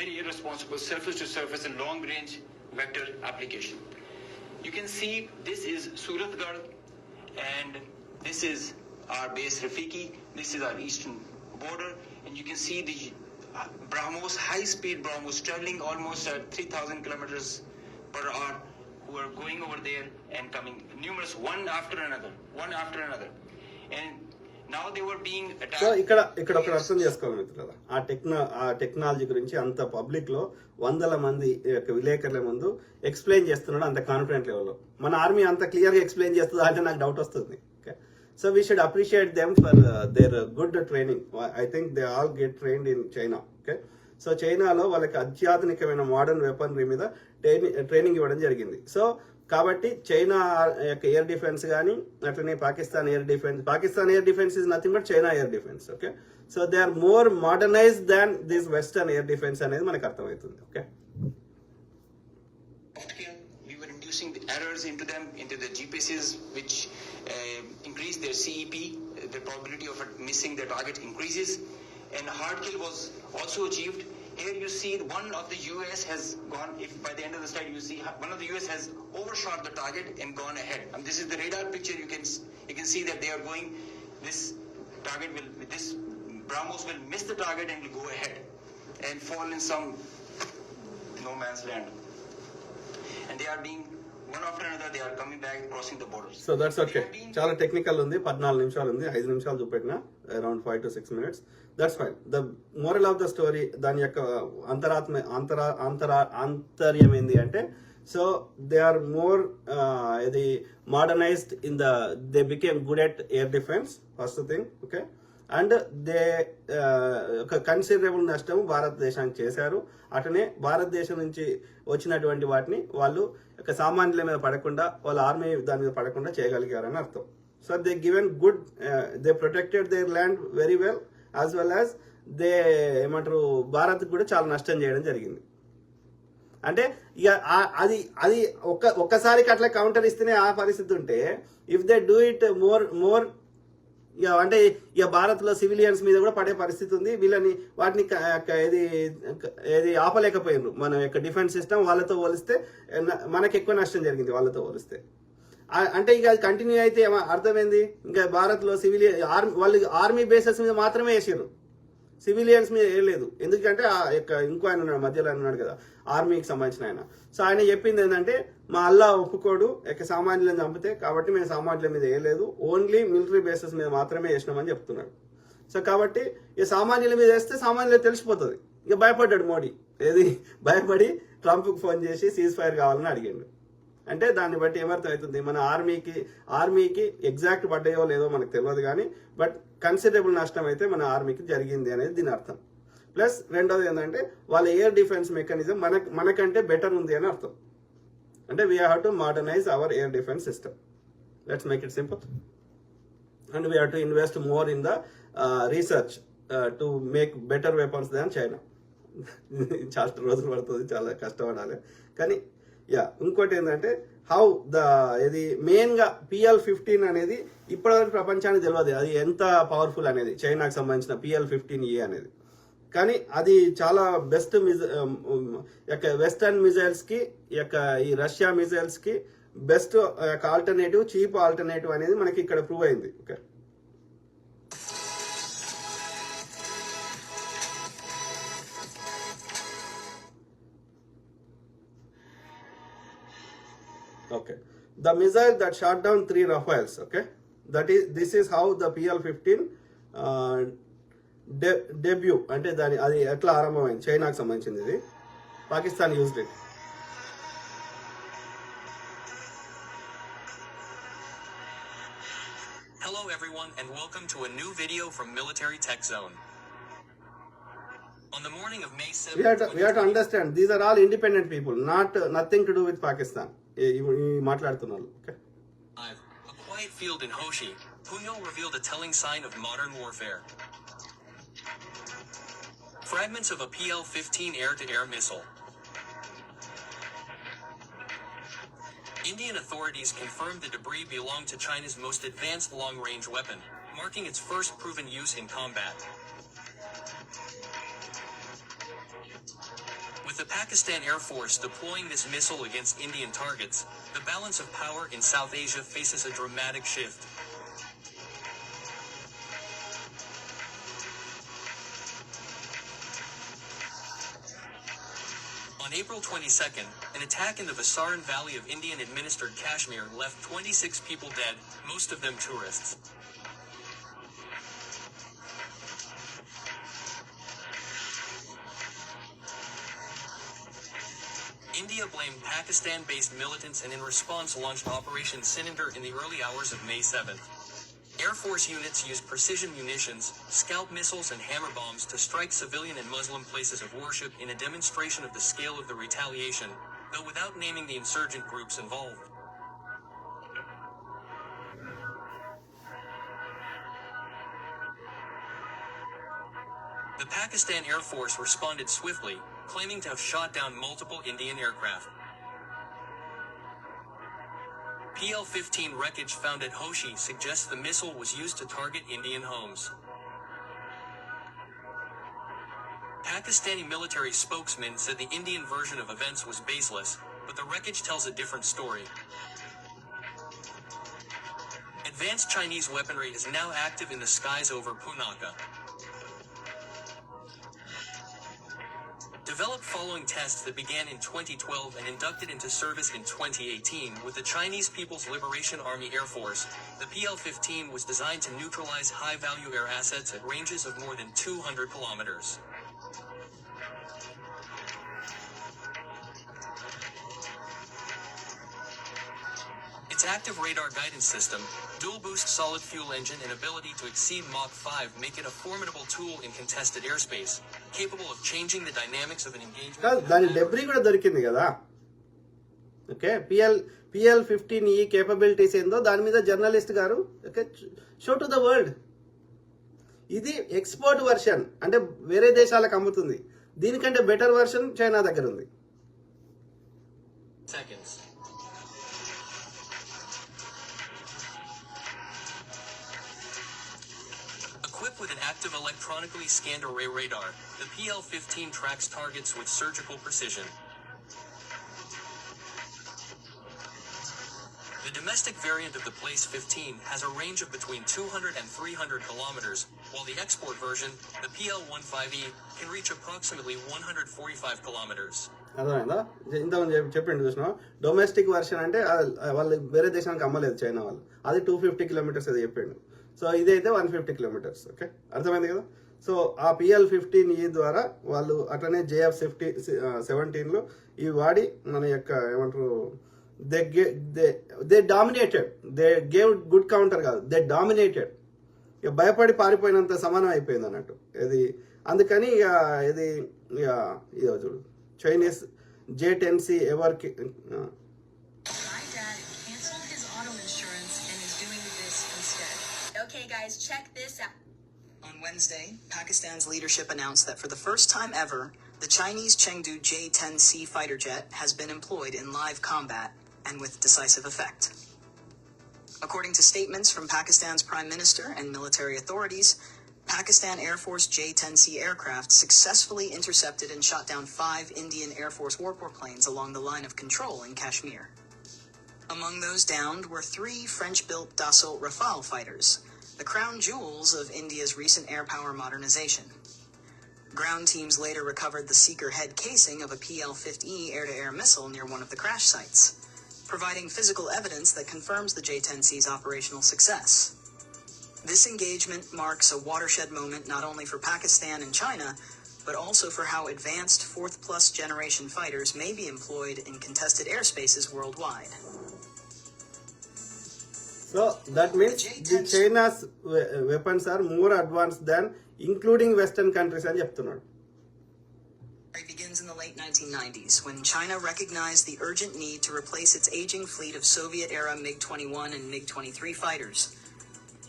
very irresponsible surface-to-surface and long-range vector application. You can see this is Suratgarh and this is our base Rafiki. This is our eastern border, and you can see the BrahMos, high-speed BrahMos, traveling almost at 3,000 kilometers per hour, who are going over there and coming numerous one after another, and now they were being attacked. So ఇక్కడ ఒక అర్థం చేసుకోవాలి మిత్రులారా, ఆ technology గురించి అంత public లో వందల మంది విలేకరుల ముందు ఎక్స్ప్లెయిన్ చేస్తున్నాడు అంత కాన్ఫిడెంట్ లెవెల్లో. మన ఆర్మీ అంత క్లియర్ గా ఎక్స్ప్లెయిన్ చేస్తుందా అంటే నాకు డౌట్ వస్తుంది. So we should appreciate them for their good training. I think they all get trained in China. Okay, so చైనాలో వాళ్ళకి అత్యాధునికమైన మోడర్న్ వెపనరీ మీద ట్రైనింగ్ ఇవ్వడం జరిగింది. సో కాబట్టి చైనా యొక్క ఎయిర్ డిఫెన్స్ కానీ అట్లనే Pakistan air defence is nothing but China air defence. Okay, so they are more modernised than this western air defence అనేది మనకు అర్థమవుతుంది. Okay, Inducing the errors into the GPSs, which increase their CEP, the probability of missing their target increases, and hard kill was also achieved. Here you see one of the US has gone, if by the end of the slide you see one of the US has overshot the target and gone ahead. And this is the radar picture. You can see that they are going, this BrahMos will miss the target and will go ahead and fall in some no man's land. And they are being one after another, they are coming back, crossing the borders. So that's okay. చాలా technical ఉంది, 14 నిమిషాలు ఉంది, 5 నిమిషాలు చూపెట్టిన, around 5 to 6 minutes. That's fine. The moral of the story, దాని యొక్క ఆంతర్యం ఏంది అంటే, సో దే ఆర్ మోర్ ఇది modernised in they became good at air defence, first thing. Okay, and they ఒక కన్సిడరబుల్ నష్టం భారతదేశానికి చేశారు. అటనే భారతదేశం నుంచి వచ్చినటువంటి వాటిని వాళ్ళు ఒక సామాన్యుల మీద పడకుండా, వాళ్ళ ఆర్మీ దాని మీద పడకుండా చేయగలిగారని అర్థం. So they given good, they protected there land very well, as well as they ఏమంటారు భారత్ కూడా చాలా నష్టం చేయడం జరిగింది. అంటే ఇక అది ఒక్కసారికి అట్లా కౌంటర్ ఇస్తేనే ఆ పరిస్థితి ఉంటే, if they do it more ఇక అంటే ఇక భారత్ లో సివిలియన్స్ మీద కూడా పడే పరిస్థితి ఉంది. వాటిని ఏది ఆపలేకపోయినారు. మన యొక్క డిఫెన్స్ సిస్టమ్ వాళ్ళతో పోలిస్తే మనకు ఎక్కువ నష్టం జరిగింది వాళ్ళతో పోలిస్తే. అంటే ఇక అది కంటిన్యూ అయితే అర్థమైంది, ఇంకా భారత్ లో వాళ్ళు ఆర్మీ బేసెస్ మీద మాత్రమే వేసారు, సివిలియన్స్ మీద వేయలేదు. ఎందుకంటే ఆ యొక్క ఇంకో ఆయన ఉన్నాడు, మధ్యలో ఉన్నాడు కదా ఆర్మీకి సంబంధించిన ఆయన. సో ఆయన చెప్పింది ఏంటంటే, మా అల్లా ఒప్పుకోడు సామాన్యులను చంపితే, కాబట్టి మేము సామాన్యుల మీద వేయలేదు, ఓన్లీ మిలిటరీ బేసెస్ మీద మాత్రమే వేసినామని చెప్తున్నాడు. సో కాబట్టి ఇక సామాన్యుల మీద వేస్తే సామాన్యులకు తెలిసిపోతుంది. ఇక భయపడ్డాడు మోడీ, భయపడి ట్రంప్కి ఫోన్ చేసి సీజ్ ఫైర్ కావాలని అడిగాడు. అంటే దాన్ని బట్టి ఏమర్థం అవుతుంది, మన ఆర్మీకి ఎగ్జాక్ట్ పడ్డాయో లేదో మనకు తెలియదు కానీ, బట్ కన్సిడరబుల్ నష్టం అయితే మన ఆర్మీకి జరిగింది అనేది దీని అర్థం. ప్లస్ రెండోది ఏంటంటే, వాళ్ళ ఎయిర్ డిఫెన్స్ మెకానిజం మనకంటే బెటర్ ఉంది అని అర్థం. అంటే we have to modernise our air defence system. Let's make it simple. And we have to invest more in the research to make better weapons than China. చాలా రోజులు పడుతుంది, చాలా కష్టపడాలి. కానీ ఇంకోటి ఏంటంటే హౌ ఇది మెయిన్గా PL-15 అనేది ఇప్పటివరకు ప్రపంచానికి తెలియదు అది ఎంత పవర్ఫుల్ అనేది, చైనాకు సంబంధించిన PL-15E అనేది. కానీ అది చాలా బెస్ట్ వెస్టర్న్ మిజైల్స్కి ఈ రష్యా మిజైల్స్కి బెస్ట్ ఆల్టర్నేటివ్, చీప్ ఆల్టర్నేటివ్ అనేది మనకి ఇక్కడ ప్రూవ్ అయింది. Okay, the missile that shot down 3 Rafales. Okay, this is how the PL-15 debut అంటే అది ఎట్లా ఆరంభమైంది, చైనాకు సంబంధించింది. ఇది Pakistan used it. Hello everyone and welcome to a new video from Military Tech Zone. On the morning of May 7th, we have to understand these are all independent people, nothing to do with Pakistan. మాట్లాడుతున్నారు. Okay. A quiet field in Hoshi, Puno revealed a telling sign of modern warfare. Fragments of a PL-15 air-to-air missile. Indian authorities confirmed the debris belonged to China's most advanced long-range weapon, marking its first proven use in combat. With the Pakistan Air Force deploying this missile against Indian targets, the balance of power in South Asia faces a dramatic shift. On April 22nd, an attack in the Vasaran Valley of Indian-administered Kashmir left 26 people dead, most of them tourists. India blamed Pakistan-based militants and in response launched Operation Cylinder in the early hours of May 7th. Air Force units used precision munitions, scalp missiles and hammer bombs to strike civilian and Muslim places of worship in a demonstration of the scale of the retaliation, though without naming the insurgent groups involved. The Pakistan Air Force responded swiftly, claiming to have shot down multiple Indian aircraft. PL-15 wreckage found at Hoshi suggests the missile was used to target Indian homes. Pakistani military spokesman said the Indian version of events was baseless, but the wreckage tells a different story. Advanced Chinese weaponry is now active in the skies over Punaka. Developed following tests that began in 2012 and inducted into service in 2018 with the Chinese People's Liberation Army Air Force, the PL-15 was designed to neutralize high-value air assets at ranges of more than 200 kilometers. Its active radar guidance system, dual-boost solid-fuel engine and ability to exceed Mach 5 make it a formidable tool in contested airspace, capable of changing the dynamics of an engagement. దాని debris కూడా దొరికింది కదా. Okay, PL-15E capabilities ఏందో దాని మీద journalist గారు show to the world. ఇది export version, అంటే వేరే దేశాలకు అమ్ముతుంది. దీనికంటే బెటర్ వర్షన్ చైనా దగ్గర ఉంది. Seconds. Equipped with an active electronically scanned array radar, the PL-15 tracks targets with surgical precision. The domestic variant of the Place 15 has a range of between 200 and 300 kilometers, while the export version, the PL-15E, can reach approximately 145 kilometers. అర్థమైందా? ఇంతమంది చెప్పిండు చూసిన domestic version అంటే వాళ్ళు వేరే దేశానికి అమ్మలేదు China వాళ్ళు, అది 250 కిలోమీటర్స్ అది చెప్పిండు. సో ఇదైతే 150 కిలోమీటర్స్. ఓకే, అర్థమైంది కదా. సో ఆ PL-15E ద్వారా వాళ్ళు అట్లనే JF-17లో ఇవి వాడి మన యొక్క ఏమంటారు they dominated, they gave good counter కాదు, దే డామినేటెడ్. ఇక భయపడి పారిపోయినంత సమానం అయిపోయింది అన్నట్టు ఇది. అందుకని ఇక ఇది చూడు చైనీస్ J-10C ఎవరికి My dad canceled his auto insurance and is doing this instead. Okay, guys, check this out. On Wednesday, Pakistan's leadership announced that for the first time ever, The Chinese Chengdu J-10C fighter jet has been employed in live combat and with decisive effect. According to statements from Pakistan's Prime Minister and military authorities, Pakistan Air Force J-10C aircraft successfully intercepted and shot down 5 Indian Air Force warplanes along the line of control in Kashmir. Among those downed were 3 French-built Dassault Rafale fighters, the crown jewels of India's recent air power modernization. Ground teams later recovered the seeker head casing of a PL-50 air-to-air missile near one of the crash sites, providing physical evidence that confirms the J-10C's operational success. This engagement marks a watershed moment not only for Pakistan and China, but also for how advanced fourth-plus generation fighters may be employed in contested airspaces worldwide. So that means the China's weapons are more advanced than including Western countries అని చెప్తున్నాడు. Begins in the late 1990s when China recognized the urgent need to replace its aging fleet of Soviet-era MiG-21 and MiG-23 fighters.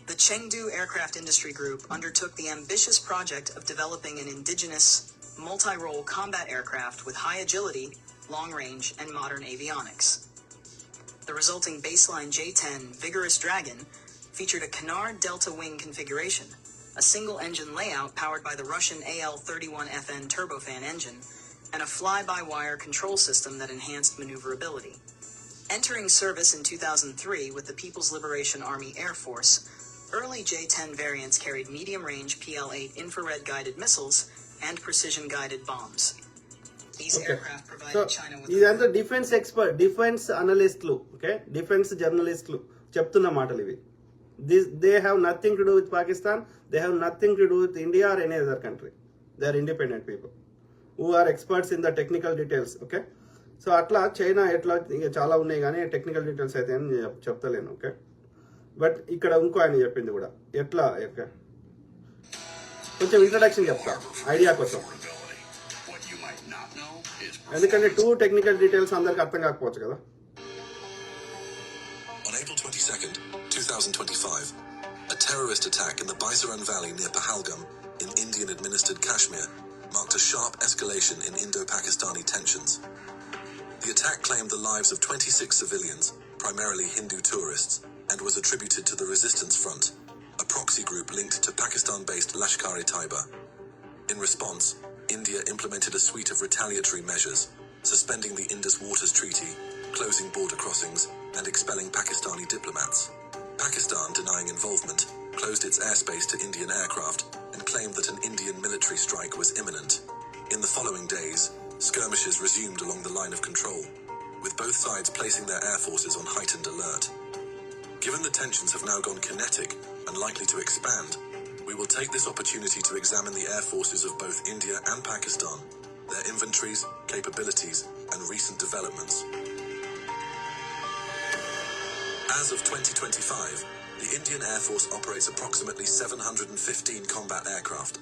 The Chengdu Aircraft Industry Group undertook the ambitious project of developing an indigenous, multi-role combat aircraft with high agility, long range, and modern avionics. The resulting baseline J-10 Vigorous Dragon featured a canard delta wing configuration, a single-engine layout powered by the Russian AL-31FN turbofan engine, and a fly-by-wire control system that enhanced maneuverability. Entering service in 2003 with the People's Liberation Army Air Force, early J-10 variants carried medium-range PL-8 infrared-guided missiles and precision-guided bombs. These aircraft provided China with... ఇదంతా defence expert, defence అనలిస్టులు, okay, defence జర్నలిస్టులు చెప్తున్న మాటలు ఇవి. They have nothing to do with Pakistan. They have nothing to do with India or any other country. They are independent people who are experts in the technical details. Okay, so అట్లా China ఎట్లా ఇంకా చాలా ఉన్నాయి కానీ technical details అయితే అని చెప్తలేను. Okay, but ఇక్కడ ఇంకో ఆయన చెప్పింది కూడా ఎట్లా, కొంచెం ఇంట్రడక్షన్ చెప్తా ఐడియా కోసం, ఎందుకంటే 2 టెక్నికల్ డీటెయిల్స్ అందరికి అర్థం కాకపోవచ్చు కదా. On April 22nd, 2025, a terrorist attack in the Baisaran Valley near Pahalgam in Indian-administered Kashmir marked a sharp escalation in Indo-Pakistani tensions. The attack claimed the lives of 26 civilians, primarily Hindu tourists, and was attributed to the Resistance Front, a proxy group linked to Pakistan-based Lashkar-e-Taiba. In response, India implemented a suite of retaliatory measures, suspending the Indus Waters Treaty, closing border crossings, and expelling Pakistani diplomats. Pakistan, denying involvement, closed its airspace to Indian aircraft and claimed that an Indian military strike was imminent. In the following days, skirmishes resumed along the line of control, with both sides placing their air forces on heightened alert. Given the tensions have now gone kinetic and likely to expand, we will take this opportunity to examine the air forces of both India and Pakistan, their inventories, capabilities, and recent developments. As of 2025, the Indian Air Force operates approximately 715 combat aircraft,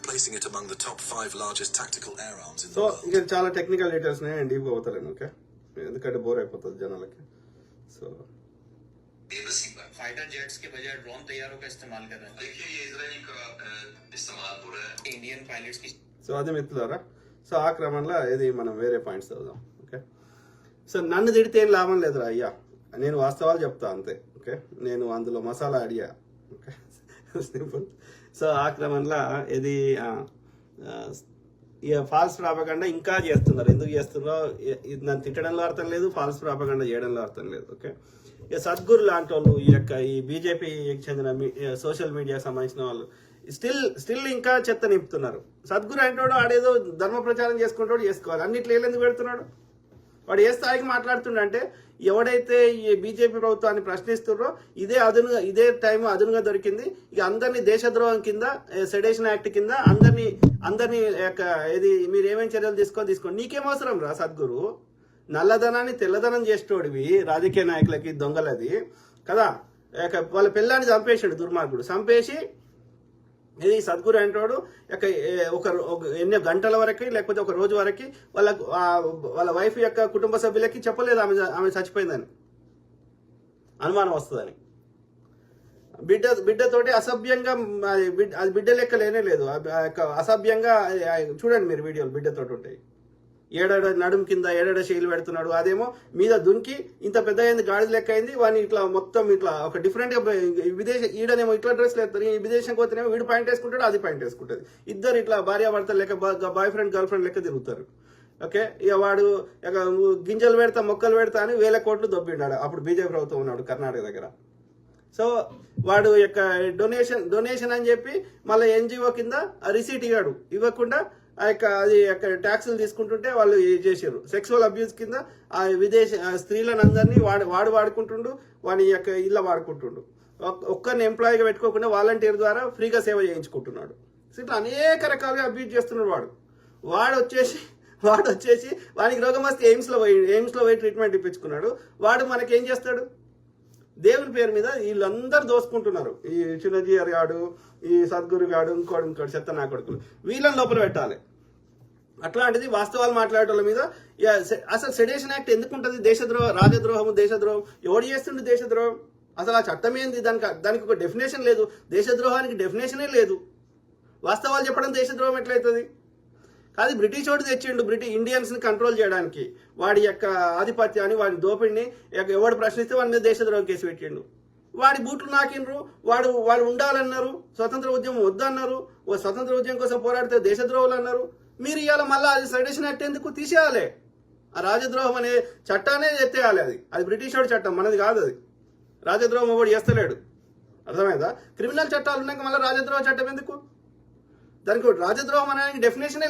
placing it among the top 5 largest tactical air arms in the world. ఇంకా చాలా technical details నేను డీప్గా పోతలేను, okay, ఎందుకంటే bore అయిపోతుంది జనాలకి. So fighter jets के बजाय drone तैयारों का इस्तेमाल कर रहे हैं. देखिए ये इजराइल का इस्तेमाल हो रहा है इंडियन पायलट्स की. సో అది మిత్రులారా, సో ఆ క్రమంలో ఇది మనం వేరే పాయింట్స్ చదువుదాం. ఓకే, సో నన్ను తిడితే ఏం లాభం లేదురా అయ్యా, నేను వాస్తవాలు చెప్తా అంతే. ఓకే, నేను అందులో మసాలా అడిగా. Okay, simple. సో ఆ క్రమంలో ఇది ఇక ఫాల్స్ ప్రాపగండా ఇంకా చేస్తున్నారు. ఎందుకు చేస్తున్నారో నన్ను తిట్టడంలో అర్థం లేదు, ఫాల్స్ ప్రాపగండా చేయడంలో అర్థం లేదు. ఓకే, ఇక సద్గురు లాంటి వాళ్ళు, ఈ బీజేపీకి చెందిన సోషల్ మీడియాకి సంబంధించిన వాళ్ళు స్టిల్ ఇంకా చెత్త నింపుతున్నారు. సద్గురు అంటాడు ఆడేదో ధర్మ ప్రచారం చేసుకుంటాడు, చేసుకోవాలి, అన్నిట్లో ఎందుకు పెడుతున్నాడు? వాడు ఏ స్థాయికి మాట్లాడుతుండే, ఎవడైతే ఈ బీజేపీ ప్రభుత్వాన్ని ప్రశ్నిస్తున్నారో ఇదే టైం అదునుగా దొరికింది. ఇక అందరినీ దేశద్రోహం కింద, సెడేషన్ యాక్ట్ కింద అందరినీ ఇది మీరు ఏమేమి చర్యలు తీసుకోండి. నీకేం అవసరం రా సద్గురు? నల్లధనాన్ని తెల్లధనం చేసేటోడివి రాజకీయ నాయకులకి, దొంగలది కదా. వాళ్ళ పిల్లాన్ని చంపేసాడు దుర్మార్గుడు, చంపేసి ఇది సద్గురు అంటాడు ఒక ఎన్నో గంటల వరకు లేకపోతే ఒక రోజు వరకు వాళ్ళ వైఫ్ యొక్క కుటుంబ సభ్యులకి చెప్పలేదు ఆమె చచ్చిపోయిందని, అనుమానం వస్తుందని. బిడ్డతోటి అసభ్యంగా అది బిడ్డ లెక్క లేనే లేదు, అసభ్యంగా చూడండి మీరు వీడియోలు బిడ్డతోటి ఉంటాయి. ఏడాడ నడుము కింద ఏడాడ శైలి పెడుతున్నాడు, అదేమో మీద దునికి ఇంత పెద్ద అయింది, గాడిద లెక్క అయింది. వాడిని ఇట్లా మొత్తం ఇట్లా ఒక డిఫరెంట్ గా ఈడనేమో ఇట్లా డ్రెస్లు వేస్తారు, ఈ విదేశంకి పోతేనేమో వీడు పాయింట్ వేసుకుంటాడు, అది పాయింట్ వేసుకుంటుంది. ఇద్దరు ఇట్లా భార్యాభర్తలు లెక్క బాయ్ ఫ్రెండ్ గర్ల్ ఫ్రెండ్ లెక్క తిరుగుతారు. ఓకే, ఇక వాడు ఇక గింజలు పెడతా మొక్కలు పెడతా అని 1000 కోట్లు దొబ్బిండాడు. అప్పుడు బీజేపీ ప్రభుత్వం ఉన్నాడు కర్ణాటక దగ్గర. సో వాడు యొక్క డొనేషన్ అని చెప్పి మళ్ళీ ఎన్జిఓ కింద రిసీట్ ఇవ్వకుండా అది ట్యాక్సులు తీసుకుంటుంటే వాళ్ళు చేసారు. సెక్సువల్ అబ్యూస్ కింద ఆ విదేశ స్త్రీలను అందరినీ వాడుకుంటుండు, వాని యొక్క ఇళ్ళ వాడుకుంటుండు. ఒక్కరిని ఎంప్లాయీగా పెట్టుకోకుండా వాలంటీర్ ద్వారా ఫ్రీగా సేవ చేయించుకుంటున్నాడు. సో ఇట్లా అనేక రకాలుగా అబ్యూజ్ చేస్తున్నాడు. వాడు వచ్చేసి వానికి రోగం వస్తే ఎయిమ్స్లో పోయి ట్రీట్మెంట్ ఇప్పించుకున్నాడు. వాడు మనకేం చేస్తాడు? దేవుని పేరు మీద వీళ్ళందరూ దోసుకుంటున్నారు. ఈ చిన్నజీఆర్ గాడు, ఈ సద్గురు గాడు, ఇంకోటి చెత్త నా కొడుకులు, వీళ్ళని లోపల పెట్టాలి. అట్లాంటిది వాస్తవాలు మాట్లాడటం మీద అసలు సెడేషన్ యాక్ట్ ఎందుకు ఉంటుంది? రాజద్రోహం, దేశద్రోహం. ఎవడు చేస్తుండే దేశద్రోహం? అసలు ఆ చట్టం ఏంది? దానికి ఒక డెఫినేషన్ లేదు. దేశద్రోహానికి డెఫినేషనే లేదు. వాస్తవాలు చెప్పడం దేశద్రోహం ఎట్లయితుంది? అది బ్రిటిష్ వాడు తెచ్చిండు ఇండియన్స్ ని కంట్రోల్ చేయడానికి. వాడి యొక్క ఆధిపత్యాన్ని, వాడి దోపిడిని ఎవడు ప్రశ్నిస్తే వాడి మీద దేశద్రోహం కేసు పెట్టిండు. వాడి బూట్లు నాకిండ్రు, వాడు ఉండాలన్నారు, స్వతంత్ర ఉద్యమం వద్దన్నారు, స్వతంత్ర ఉద్యమం కోసం పోరాడితే దేశద్రోహులు అన్నారు. మీరు ఇవాళ మళ్ళీ అది సెడేషన్ యాక్ట్ ఎందుకు తీసేయాలి? ఆ రాజద్రోహం అనే చట్టానే ఎత్తేయాలి. అది బ్రిటిష్ వాడి చట్టం, మనది కాదు. అది రాజద్రోహం ఎవడు చేస్తలేడు, అర్థమైందా? క్రిమినల్ చట్టాలు ఉన్నాక మళ్ళీ రాజద్రోహ చట్టం ఎందుకు? దానికి రాజద్రోహం అనేది డెఫినేషనే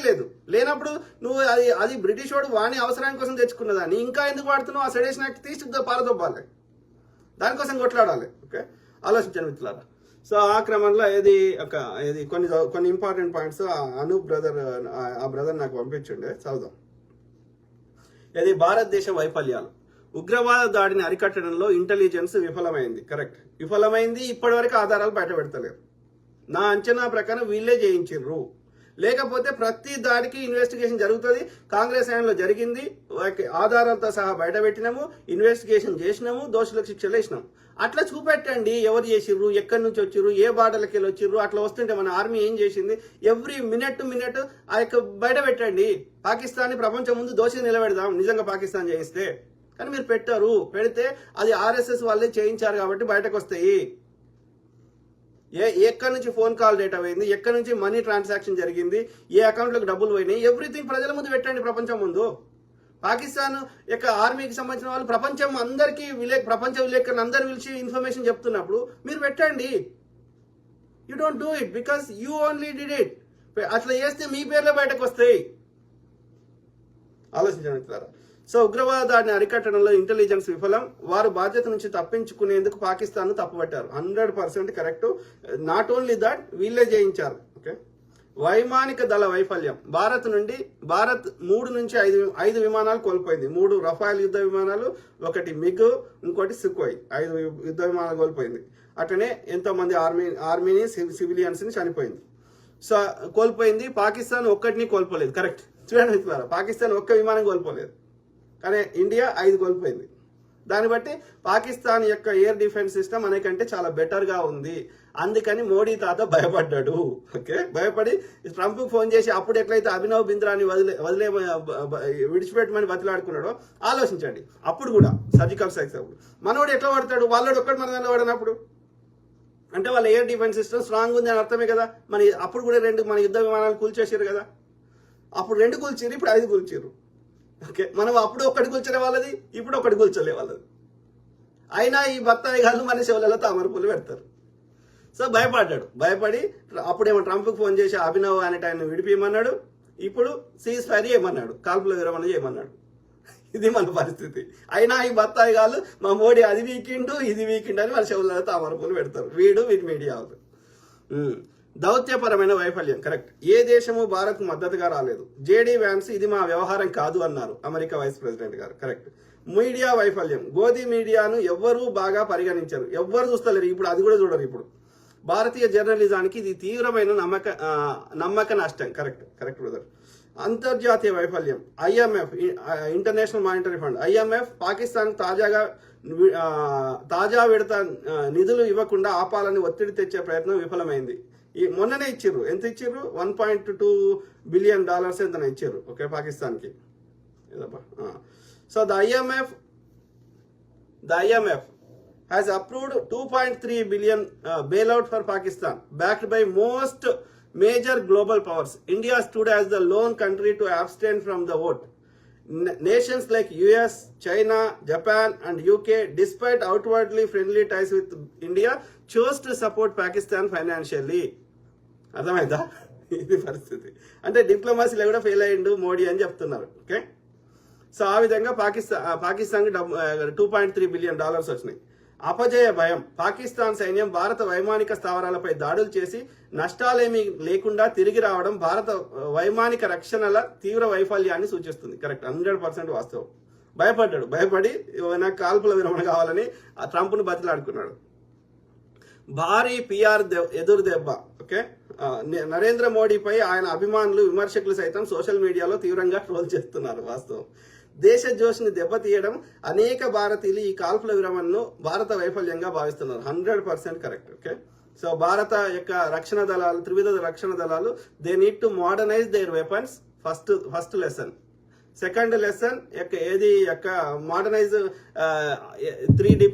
లేనప్పుడు నువ్వు అది బ్రిటిష్ వాడు వాణి అవసరం కోసం తెచ్చుకున్నదాన్ని ఇంకా ఎందుకు వాడుతున్నావు? ఆ సెడేషన్ యాక్ట్ తీసి పారదొబ్బాలి, దానికోసం కొట్లాడాలి. ఓకే, ఆలోచించండి మిత్రులారా. సో ఆ క్రమంలో కొన్ని ఇంపార్టెంట్ పాయింట్స్ అనూప్ బ్రదర్, ఆ బ్రదర్ నాకు పంపించుండే, చదువుదాం. భారతదేశ వైఫల్యాలు. ఉగ్రవాద దాడిని అరికట్టడంలో ఇంటెలిజెన్స్ విఫలమైంది. కరెక్ట్, విఫలమైంది. ఇప్పటివరకు ఆధారాలు బయట పెడతలేరు. నా అంచనా ప్రకారం వీళ్ళే చేయించారు. లేకపోతే ప్రతి దాడికి ఇన్వెస్టిగేషన్ జరుగుతుంది. కాంగ్రెస్ హయాంలో జరిగింది, ఆధారాలతో సహా బయట పెట్టినాము, ఇన్వెస్టిగేషన్ చేసినాము, దోషులకు శిక్షలు వేసినాము. అట్లా చూపెట్టండి ఎవరు చేసిర్రు, ఎక్కడి నుంచి వచ్చిర్రు, ఏ బార్డర్లకి వెళ్ళి వచ్చిర్రు. అట్లా వస్తుంటే మన ఆర్మీ ఏం చేసింది, ఎవ్రీ మినిట్ ఆ యొక్క బయట పెట్టండి. పాకిస్తాన్ ప్రపంచం ముందు దోషి నిలబెడదాం నిజంగా పాకిస్తాన్ చేయిస్తే. కానీ మీరు పెట్టారు. పెడితే అది RSS వాళ్ళే చేయించారు కాబట్టి బయటకు వస్తాయి. ఎక్కడి నుంచి ఫోన్ కాల్ డేటా పోయింది, ఎక్కడి నుంచి మనీ ట్రాన్సాక్షన్ జరిగింది, ఏ అకౌంట్లకు డబ్బులు పోయినాయి, ఎవ్రీథింగ్ ప్రజల ముందు పెట్టండి, ప్రపంచం ముందు. పాకిస్తాన్ యొక్క ఆర్మీకి సంబంధించిన వాళ్ళు ప్రపంచ విలేకరులు అందరు పిలిచి ఇన్ఫర్మేషన్ చెప్తున్నప్పుడు మీరు పెట్టండి. You don't do it because you only did it. అట్లా చేస్తే మీ పేర్లో బయటకు వస్తాయి. ఆలోచించండి. సో ఉగ్రవాద దాడిని అరికట్టడంలో ఇంటెలిజెన్స్ విఫలం. వారు బాధ్యత నుంచి తప్పించుకునేందుకు పాకిస్తాన్ తప్పుపట్టారు. 100% కరెక్ట్. నాట్ ఓన్లీ దట్, వీళ్ళే చేయించారు. ఓకే, వైమానిక దళ వైఫల్యం. భారత్ 3 నుంచి 5 విమానాలు కోల్పోయింది. 3 రఫాల్ యుద్ధ విమానాలు, 1 మిగ్, ఇంకోటి సుఖోయ్. 5 యుద్ధ విమానాలు కోల్పోయింది. అట్లనే ఎంతో మంది ఆర్మీని సివిలియన్స్ ని చనిపోయింది. సో కోల్పోయింది. పాకిస్తాన్ ఒక్కటిని కోల్పోలేదు. కరెక్ట్, చూడండి, పాకిస్తాన్ ఒక్క విమానం కోల్పోలేదు, కానీ ఇండియా 5 కోల్పోయింది. దాన్ని బట్టి పాకిస్తాన్ యొక్క ఎయిర్ డిఫెన్స్ సిస్టమ్ అనేకంటే చాలా బెటర్గా ఉంది. అందుకని మోడీ తాత భయపడ్డాడు. ఓకే, భయపడి ట్రంప్ ఫోన్ చేసి అప్పుడు ఎట్లయితే అభినవ్ బింద్రాని విడిచిపెట్టమని బతిలాడుకున్నాడో ఆలోచించండి. అప్పుడు కూడా సర్జికల్ స్ట్రైక్స్ అప్పుడు మనోడు ఎట్లా పడతాడు? వాళ్ళోడు ఒక్కటి మన దానిలో పడినప్పుడు అంటే వాళ్ళ ఎయిర్ డిఫెన్స్ సిస్టమ్ స్ట్రాంగ్ ఉంది అని అర్థమే కదా. అప్పుడు కూడా 2 మన యుద్ధ విమానాలు కూల్చేసారు కదా. అప్పుడు 2 కూల్చారు, ఇప్పుడు 5 కూల్చారు. ఓకే, మనం అప్పుడు 1 కూల్చలే వాళ్ళది, ఇప్పుడు 1 కూల్చలే వాళ్ళది. అయినా ఈ బత్తాయి గాళ్ళు మన శివులలో తామర పూలు పెడతారు. సో భయపడి అప్పుడేమో ట్రంప్కి ఫోన్ చేసి అభినవ్ అనేట ఆయన విడిపియమన్నాడు. ఇప్పుడు సీజ్ ఫైర్ చేయమన్నాడు, కాల్పుల విరమణ చేయమన్నాడు. ఇది మన పరిస్థితి. అయినా ఈ బత్తాయి గాళ్ళు మా మోడీ అది వీకిండు ఇది వీకిండు అని మన శివులలో తామర పూలు పెడతారు. వీడి మీడియా వాళ్ళు. దౌత్యపరమైన వైఫల్యం. కరెక్ట్, ఏ దేశము భారత్ మద్దతుగా రాలేదు. JD వ్యాన్స్ ఇది మా వ్యవహారం కాదు అన్నారు అమెరికా వైస్ ప్రెసిడెంట్ గారు. కరెక్ట్. మీడియా వైఫల్యం. గోధి మీడియాను ఎవ్వరూ బాగా పరిగణించరు, ఎవ్వరు చూస్తలేరు. ఇప్పుడు అది కూడా చూడరు. ఇప్పుడు భారతీయ జర్నలిజానికి ఇది తీవ్రమైన నమ్మక నష్టం. Correct brother. అంతర్జాతీయ వైఫల్యం. IMF international monetary fund IMF Pakistan తాజా విడత నిధులు ఇవ్వకుండా ఆపాలని ఒత్తిడి తెచ్చే ప్రయత్నం విఫలమైంది. మొన్ననే ఇచ్చిర్రు. ఎంత ఇచ్చిర్రు? $1.2 బిలియన్ ఎంత ఇచ్చిర్రు. ఓకే, పాకిస్తాన్కి. So the IMF has approved 2.3 billion bailout for Pakistan, backed by most major global powers. India stood as the lone country to abstain from the vote. Nations like US, China, Japan and UK, despite outwardly friendly ties with India, chose to support Pakistan financially. అర్థమైందా? ఇది పరిస్థితి. అంటే డిప్లొమసీలో కూడా fail అయ్యిండు మోడీ అని చెప్తున్నారు. Okay, so ఆ విధంగా పాకిస్తాన్కి $2.3 బిలియన్ వచ్చినాయి. అపజయ భయం. పాకిస్తాన్ సైన్యం భారత వైమానిక స్థావరాలపై దాడులు చేసి నష్టాలేమీ లేకుండా తిరిగి రావడం భారత వైమానిక రక్షణల తీవ్ర వైఫల్యాన్ని సూచిస్తుంది. కరెక్ట్, 100% వాస్తవం. భయపడి నాకు కాల్పుల విరమణ కావాలని ట్రంప్ను బతిలాడుకున్నాడు. భారీ PR ఎదురు దెబ్బ. ఓకే, నరేంద్ర మోడీపై ఆయన అభిమానులు, విమర్శకులు సైతం సోషల్ మీడియాలో తీవ్రంగా ట్రోల్ చేస్తున్నారు. వాస్తవం. దేశ జోష్ని దెబ్బతీయడం. అనేక భారతీయులు ఈ కాల్పుల విరమణను భారత వైఫల్యంగా భావిస్తున్నారు. 100% కరెక్ట్. ఓకే, సో భారత యొక్క రక్షణ దళాలు, త్రివిధ రక్షణ దళాలు, they need to modernise their weapons. First lesson. Second lesson ఏది మోడర్నైజ్ 3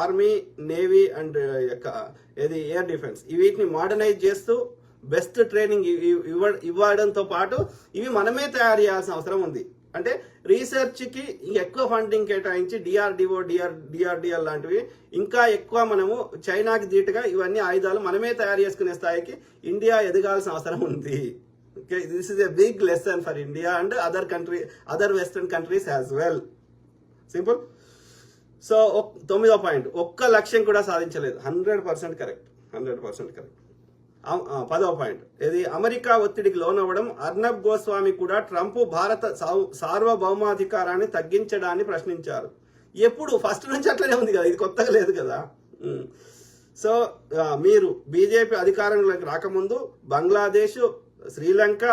ఆర్మీ, నేవీ అండ్ ఏది ఎయిర్ డిఫెన్స్, వీటిని మోడర్నైజ్ చేస్తూ బెస్ట్ ట్రైనింగ్ ఇవ్వడంతో పాటు ఇవి మనమే తయారు చేయాల్సిన అవసరం ఉంది. అంటే రీసెర్చ్కి ఎక్కువ ఫండింగ్ కేటాయించి DRDL లాంటివి ఇంకా ఎక్కువ మనము చైనాకి ధీటుగా ఇవన్నీ ఆయుధాలు మనమే తయారు చేసుకునే స్థాయికి ఇండియా ఎదగాల్సిన అవసరం ఉంది. Okay, this is a big lesson for India and other western countries as well. Simple. So 9వ పాయింట్, ఒక్క లక్ష్యం కూడా సాధించలేదు. 100% కరెక్ట్. 100% కరెక్ట్. 10వ పాయింట్, ఇది అమెరికా ఒత్తిడికి లోనవ్వడం. అర్నబ్ గోస్వామి కూడా ట్రంప్ భారత సార్వభౌమాధికారాన్ని తగ్గించడాన్ని ప్రశ్నించారు. ఎప్పుడు ఫస్ట్ నుంచి అట్లనే ఉంది కదా, ఇది కొత్తగా లేదు కదా. సో మీరు బీజేపీ అధికారంలోకి రాకముందు బంగ్లాదేశ్, శ్రీలంక,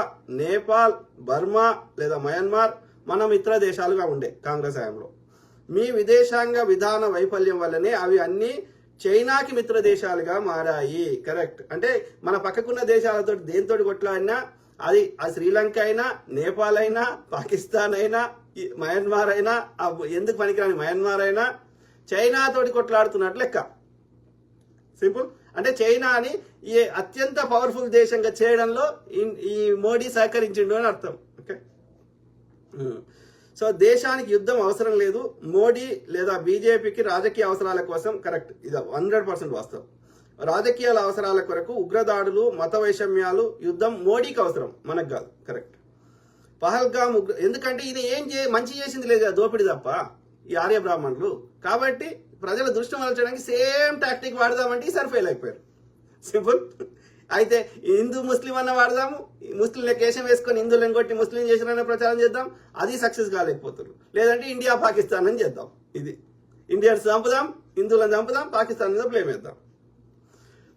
నేపాల్, బర్మా లేదా మయన్మార్ మన మిత్ర దేశాలుగా ఉండే కాంగ్రెస్ హయాంలో. మీ విదేశాంగ విధాన వైఫల్యం వల్లనే అవి అన్ని చైనాకి మిత్ర దేశాలుగా మారాయి. కరెక్ట్. అంటే మన పక్కకున్న దేశాలతో దేంతో కొట్లాడినా, అది శ్రీలంక అయినా, నేపాల్ అయినా, పాకిస్తాన్ అయినా, మయన్మార్ అయినా, ఎందుకు పనికిరాని మయన్మార్ అయినా చైనాతోటి కొట్లాడుతున్నట్లు లెక్క. సింపుల్. అంటే చైనాని ఈ అత్యంత పవర్ఫుల్ దేశంగా చేయడంలో ఈ మోడీ సహకరించిండు అని అర్థం. ఓకే, సో దేశానికి యుద్ధం అవసరం లేదు. మోడీ లేదా బీజేపీకి రాజకీయ అవసరాల కోసం. కరెక్ట్, ఇది 100% వాస్తవం. రాజకీయాల అవసరాల కొరకు ఉగ్రదాడులు, మత వైషమ్యాలు, యుద్ధం మోడీకి అవసరం, మనకు కాదు. కరెక్ట్. పహల్గామ్ ఎందుకంటే ఈయన మంచి చేసింది లేదు, దోపిడి తప్ప ఈ ఆర్య బ్రాహ్మణులు. కాబట్టి ప్రజల దృష్టి మరల్చడానికి సేమ్ టాక్టిక్ వాడదామంటే ఈసారి ఫెయిల్ అయిపోయారు. సింపుల్. అయితే హిందూ ముస్లిం అన్న వాడదాము, ముస్లింల కేశం వేసుకొని హిందువులను కొట్టి ముస్లిం చేసిన ప్రచారం చేద్దాం, అది సక్సెస్ కాలేకపోతారు. లేదంటే ఇండియా పాకిస్తాన్ అని చేద్దాం. ఇది ఇండియన్స్ చంపుదాం, హిందువులను చంపుదాం, పాకిస్తాన్ మీద బ్లేమ్ వేద్దాం.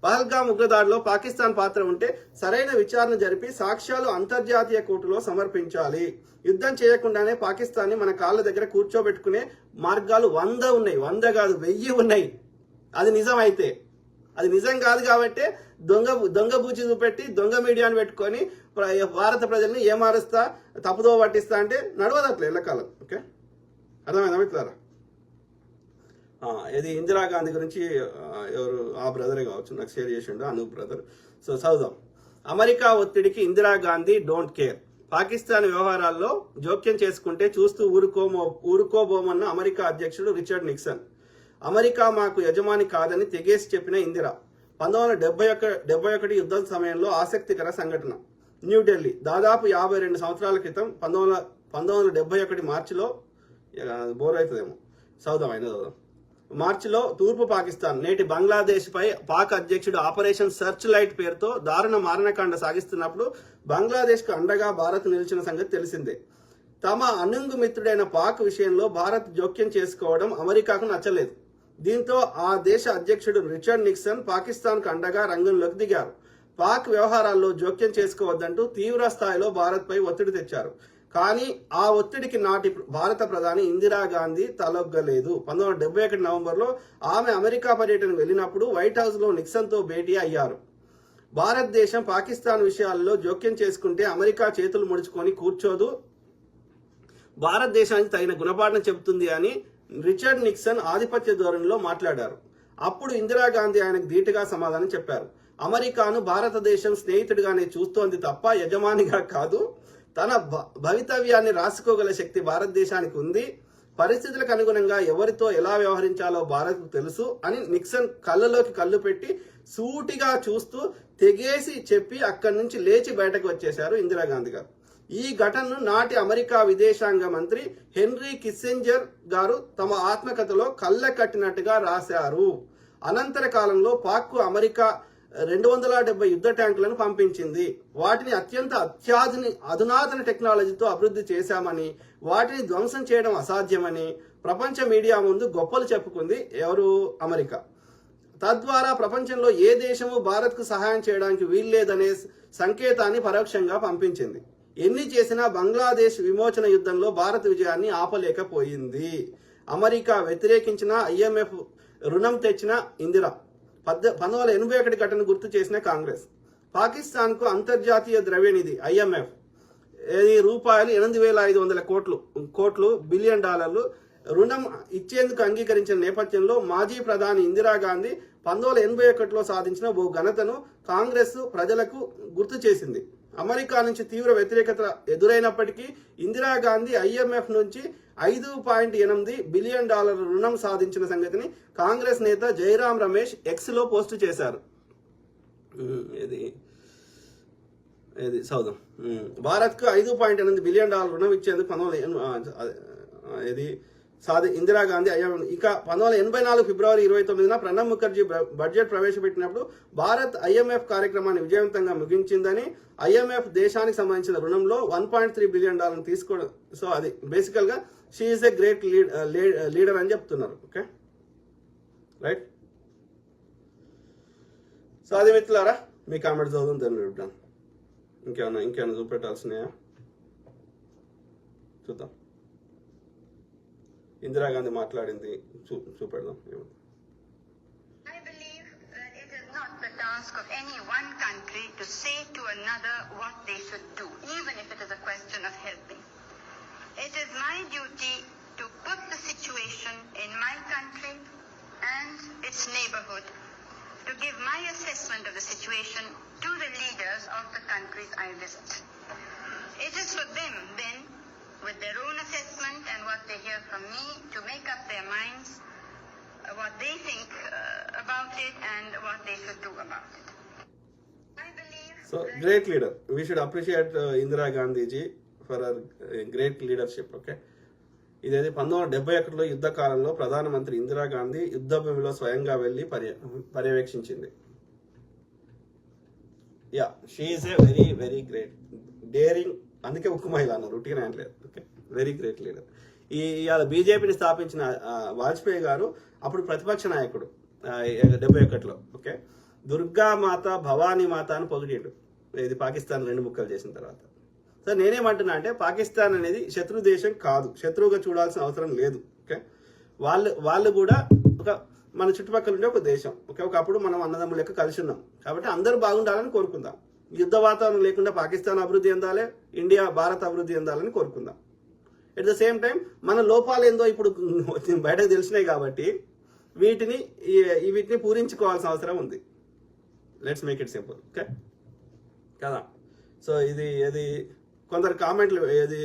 పహల్గామ్ ఉగ్రదాడిలో పాకిస్తాన్ పాత్ర ఉంటే సరైన విచారణ జరిపి సాక్ష్యాలు అంతర్జాతీయ కోర్టులో సమర్పించాలి. యుద్ధం చేయకుండానే పాకిస్తాన్ని మన కాళ్ళ దగ్గర కూర్చోబెట్టుకునే మార్గాలు 100 ఉన్నాయి. 100 కాదు, 1000 ఉన్నాయి. అది నిజం అయితే. అది నిజం కాదు కాబట్టి దొంగ బూచి చూపెట్టి దొంగ మీడియాను పెట్టుకొని భారత ప్రజల్ని ఏమారుస్తా, తప్పుదో పట్టిస్తా అంటే నడవదు అట్లా ఎల్లకాలం. ఓకే, అర్థమైందా మిత్రులారా? ఇది ఇందిరాగాంధీ గురించి ఎవరు ఆ బ్రదరే కావచ్చు నాకు షేర్ చేసిండు, అనూప్ బ్రదర్. సో చదువుదాం. అమెరికా ఒత్తిడికి ఇందిరాగాంధీ డోంట్ కేర్. పాకిస్తాన్ వ్యవహారాల్లో జోక్యం చేసుకుంటే చూస్తూ ఊరుకోబోమన్న అమెరికా అధ్యక్షుడు రిచర్డ్ నిక్సన్. అమెరికా మాకు యజమాని కాదని తెగేసి చెప్పిన ఇందిరా. 1971 యుద్ధం సమయంలో ఆసక్తికర సంఘటన. న్యూఢిల్లీ. దాదాపు 52 సంవత్సరాల క్రితం 1971 మార్చిలో, బోర్ అవుతుందేమో చదువుదాం, అయినా చదువుదాం. మార్చిలో తూర్పు పాకిస్తాన్, నేటి బంగ్లాదేశ్ పై పాక్ అధ్యక్షుడు ఆపరేషన్ సర్చ్ లైట్ పేరుతో దారుణ మారణకాండ సాగిస్తున్నప్పుడు బంగ్లాదేశ్ కు అండగా భారత్ నిలిచిన సంగతి తెలిసిందే. తమ అనుంగు మిత్రుడైన పాక్ విషయంలో భారత్ జోక్యం చేసుకోవడం అమెరికాకు నచ్చలేదు. దీంతో ఆ దేశ అధ్యక్షుడు రిచర్డ్ నిక్సన్ పాకిస్తాన్ కు అండగా రంగంలోకి దిగారు. పాక్ వ్యవహారాల్లో జోక్యం చేసుకోవద్దంటూ తీవ్ర స్థాయిలో భారత్పై ఒత్తిడి తెచ్చారు. కానీ ఆ ఒత్తిడికి నాటి భారత ప్రధాని ఇందిరాగాంధీ తలొగ్గలేదు. 1971 నవంబర్లో ఆమె అమెరికా పర్యటన వెళ్ళినప్పుడు వైట్ హౌస్లో నిక్సన్తో భేటీ అయ్యారు. భారతదేశం పాకిస్తాన్ విషయాల్లో జోక్యం చేసుకుంటే అమెరికా చేతులు ముడుచుకొని కూర్చోదు, భారతదేశానికి తగిన గుణపాఠం చెబుతుంది అని రిచర్డ్ నిక్సన్ ఆధిపత్య ధోరణిలో మాట్లాడారు. అప్పుడు ఇందిరాగాంధీ ఆయనకు ధీటుగా సమాధానం చెప్పారు. అమెరికాను భారతదేశం స్నేహితుడిగానే చూస్తోంది తప్ప యజమానిగా కాదు. తన భవితవ్యాన్ని రాసుకోగల శక్తి భారతదేశానికి ఉంది. పరిస్థితులకు అనుగుణంగా ఎవరితో ఎలా వ్యవహరించాలో భారత్కు తెలుసు అని నిక్సన్ కళ్ళలోకి కళ్ళు పెట్టి సూటిగా చూస్తూ తెగేసి చెప్పి అక్కడి నుంచి లేచి బయటకు వచ్చేశారు ఇందిరాగాంధీ గారు. ఈ ఘటనను నాటి అమెరికా విదేశాంగ మంత్రి హెన్రీ కిస్సింజర్ గారు తమ ఆత్మకథలో కళ్ళ కట్టినట్టుగా రాశారు. అనంతర కాలంలో పాక్కు అమెరికా 270 యుద్ధ ట్యాంకులను పంపించింది. వాటిని అత్యంత అధునాతన టెక్నాలజీతో అభివృద్ధి చేశామని, వాటిని ధ్వంసం చేయడం అసాధ్యమని ప్రపంచ మీడియా ముందు గొప్పలు చెప్పుకుంది ఎవరు? అమెరికా. తద్వారా ప్రపంచంలో ఏ దేశము భారత్కు సహాయం చేయడానికి వీల్లేదనే సంకేతాన్ని పరోక్షంగా పంపించింది. ఎన్ని చేసినా బంగ్లాదేశ్ విమోచన యుద్ధంలో భారత్ విజయాన్ని ఆపలేకపోయింది. అమెరికా వ్యతిరేకించిన IMF రుణం తెచ్చిన ఇందిరా, 1981 ఘటన గుర్తు చేసిన కాంగ్రెస్, పాకిస్తాన్కు అంతర్జాతీయ ద్రవ్యనిధి IMF రూపాయలు 8,500 కోట్లు బిలియన్ డాలర్లు రుణం ఇచ్చేందుకు అంగీకరించిన నేపథ్యంలో మాజీ ప్రధాని ఇందిరాగాంధీ 1981లో సాధించిన ఓ ఘనతను కాంగ్రెస్ ప్రజలకు గుర్తు చేసింది. అమెరికా నుంచి తీవ్ర వ్యతిరేకత ఎదురైనప్పటికీ ఇందిరాగాంధీ IMF నుంచి 5.8 బిలియన్ డాలర్ల రుణం సాధించిన సంగతిని కాంగ్రెస్ నేత జైరాం రమేష్ ఎక్స్లో పోస్టు చేశారు. సౌదం భారత్కు 5.8 బిలియన్ డాలర్ రుణం ఇచ్చేందుకు ఇందిరాగాంధీ ఇక 1984 ఫిబ్రవరి 29న ప్రణబ్ ముఖర్జీ బడ్జెట్ ప్రవేశపెట్టినప్పుడు భారత్ IMF కార్యక్రమాన్ని విజయవంతంగా ముగించిందని, IMF దేశానికి సంబంధించిన రుణంలో 1.3 బిలియన్ డాలర్లు తీసుకోవడం. సో అది బేసికల్ గా she is a great leader అని చెప్తున్నారు. Okay right. సో అది మిత్రులారా, మీ కామెంట్స్ చదువుతాను దాన్ని చెప్తాను. ఇంకేమైనా చూపెట్టాల్సినాయా చూద్దాం. ఇందిరాగాంధీ మాట్లాడింది చూపెడదాం. I believe that it is not the task of any one country to say to another what they should do, even if it is a question of helping. It is my duty to put the situation in my country and its neighborhood, to give my assessment of the situation to the leaders of the countries I visit. It is for them then, with their own assessment and what they hear from me, to make up their minds what they think about it and what they should do about it. I believe... So, great leader. We should appreciate Indira Gandhi ji for her great leadership. Okay. ఇదేది 1971లో యుద్ధ కాలంలో ప్రధానమంత్రి ఇందిరాగాంధీ యుద్ధ భూమిలో స్వయంగా వెళ్లి పర్యవేక్షించింది. Yeah, she is a very very great daring, అందుకే ఉక్కు మహిళ అన్నారు, ఉట్టిగా అనలేదు. Okay, very great leader. ఇవాళ బీజేపీని స్థాపించిన వాజ్పేయి గారు అప్పుడు ప్రతిపక్ష నాయకుడు 71లో. ఓకే, దుర్గామాత భవానీ మాత అని పొగిడిండు ఇది పాకిస్తాన్ 2 ముక్కలు చేసిన తర్వాత. సో నేనేమంటున్నా అంటే పాకిస్తాన్ అనేది శత్రు దేశం కాదు, శత్రువుగా చూడాల్సిన అవసరం లేదు. ఓకే, వాళ్ళు కూడా మన చుట్టుపక్కల ఉండే ఒక దేశం. ఓకే, ఒకప్పుడు మనం అన్నదమ్ముల లెక్క కలిసి ఉన్నాం కాబట్టి అందరూ బాగుండాలని కోరుకుందాం. యుద్ధ వాతావరణం లేకుండా పాకిస్తాన్ అభివృద్ధి చెందాలి, ఇండియా భారత్ అభివృద్ధి చెందాలని కోరుకుందాం. ఎట్ ద సేమ్ టైం మన లోపాలు ఏందో ఇప్పుడు బయటకు తెలిసినాయి కాబట్టి వీటిని పూరించుకోవాల్సిన అవసరం ఉంది. Let's make it simple. Okay కదా. సో ఇది కొందరు కామెంట్లు ఇది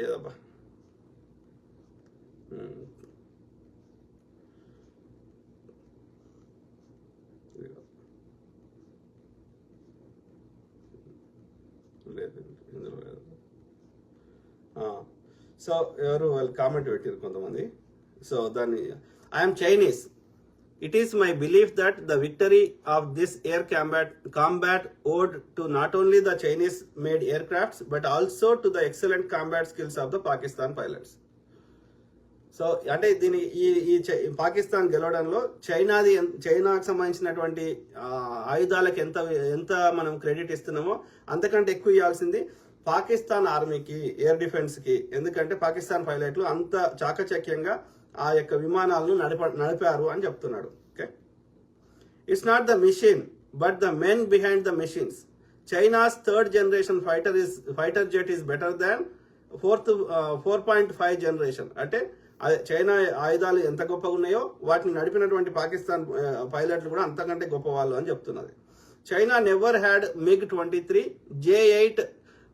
ఏదబ్బా లేదు ఇందులో లేదు. సో ఎవరు వాళ్ళు కామెంట్ పెట్టారు కొంతమంది. సో దాన్ని I'm Chinese. It is my belief that the victory of this air combat owed to not only the Chinese-made aircrafts but also to the excellent combat skills of the Pakistan pilots. So అంటే దీని పాకిస్తాన్ గెలవడంలో చైనాకు సంబంధించినటువంటి ఆయుధాలకు ఎంత మనం credit ఇస్తున్నామో అంతకంటే ఎక్కువ ఇవ్వాల్సింది పాకిస్తాన్ ఆర్మీకి, ఎయిర్ డిఫెన్స్కి. ఎందుకంటే పాకిస్తాన్ పైలట్లు అంత చాకచక్యంగా ఆ యొక్క విమానాలను నడిపారు అని చెప్తున్నాడు. Okay, it's not the mission but the men behind the missions. China's third generation fighter jet is better than 4.5 generation. అంటే చైనా ఆయుధాలు ఎంత గొప్పగా ఉన్నాయో వాటిని నడిపినటువంటి పాకిస్తాన్ పైలట్లు కూడా అంతకంటే గొప్ప వాళ్ళు అని చెప్తున్నది. China never had MiG-23. J-8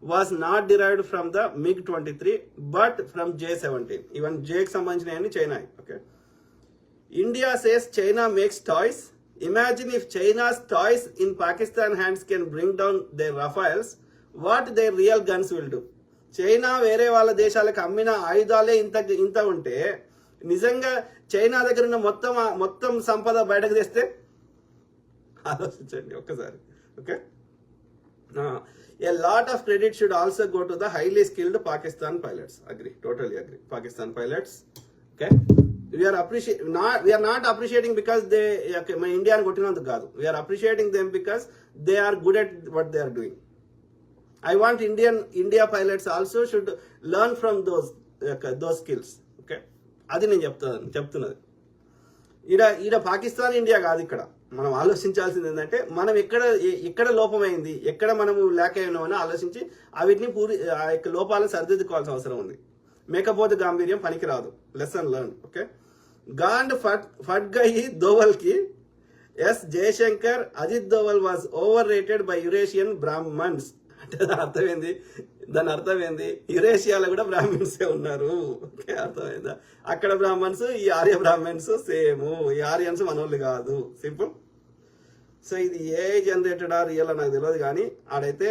was not derived from the MiG-23 but from J-17. Even జేకి సంబంధించిన China. Okay, India says China makes toys. Imagine if China's toys in Pakistan hands can bring down their Rafales, what their real guns will do. China వేరే వాళ్ళ దేశాలకు అమ్మిన ఆయుధాలే ఇంత ఉంటే నిజంగా China దగ్గర ఉన్న మొత్తం సంపద బయటకు తెస్తే ఆలోచించండి ఒక్కసారి. Okay, a lot of credit should also go to the highly skilled Pakistan pilots. Agree, totally agree. Pakistan pilots. Okay, we are not appreciating because they India and Gotinandu kaadu. We are appreciating them because they are good at what they are doing. I want India pilots also should learn from those skills. Okay, అది నేను చెప్తున్నది. ఈడ Pakistan India కాదు. ఇక్కడ మనం ఆలోచించాల్సింది ఏంటంటే మనం ఎక్కడ లోపమైంది, ఎక్కడ మనము ల్యాక్ అయినామని ఆలోచించి వీటిని ఆ యొక్క లోపాలను సరిదిద్దుకోవాల్సిన అవసరం ఉంది. మేకపోతే గాంభీర్యం పనికిరాదు. Lesson learn. ఓకే, గాండ్ ఫడ్గయి దోవల్కి S Jaishankar Ajit Doval was overrated by Eurasian Brahmans. అంటే దాని అర్థం ఏంది? యురేషియాలో కూడా బ్రాహ్మణ్సే ఉన్నారు. ఓకే, అర్థమైందా? అక్కడ బ్రాహ్మణ్స్, ఈ ఆర్య బ్రాహ్మణ్స్ సేమ్. ఈ ఆర్యన్స్ మనోళ్ళు కాదు. సింపుల్. సో ఇది ఏ జనరేటెడ్ రియల్ నాకు తెలియదు, కానీ ఆడైతే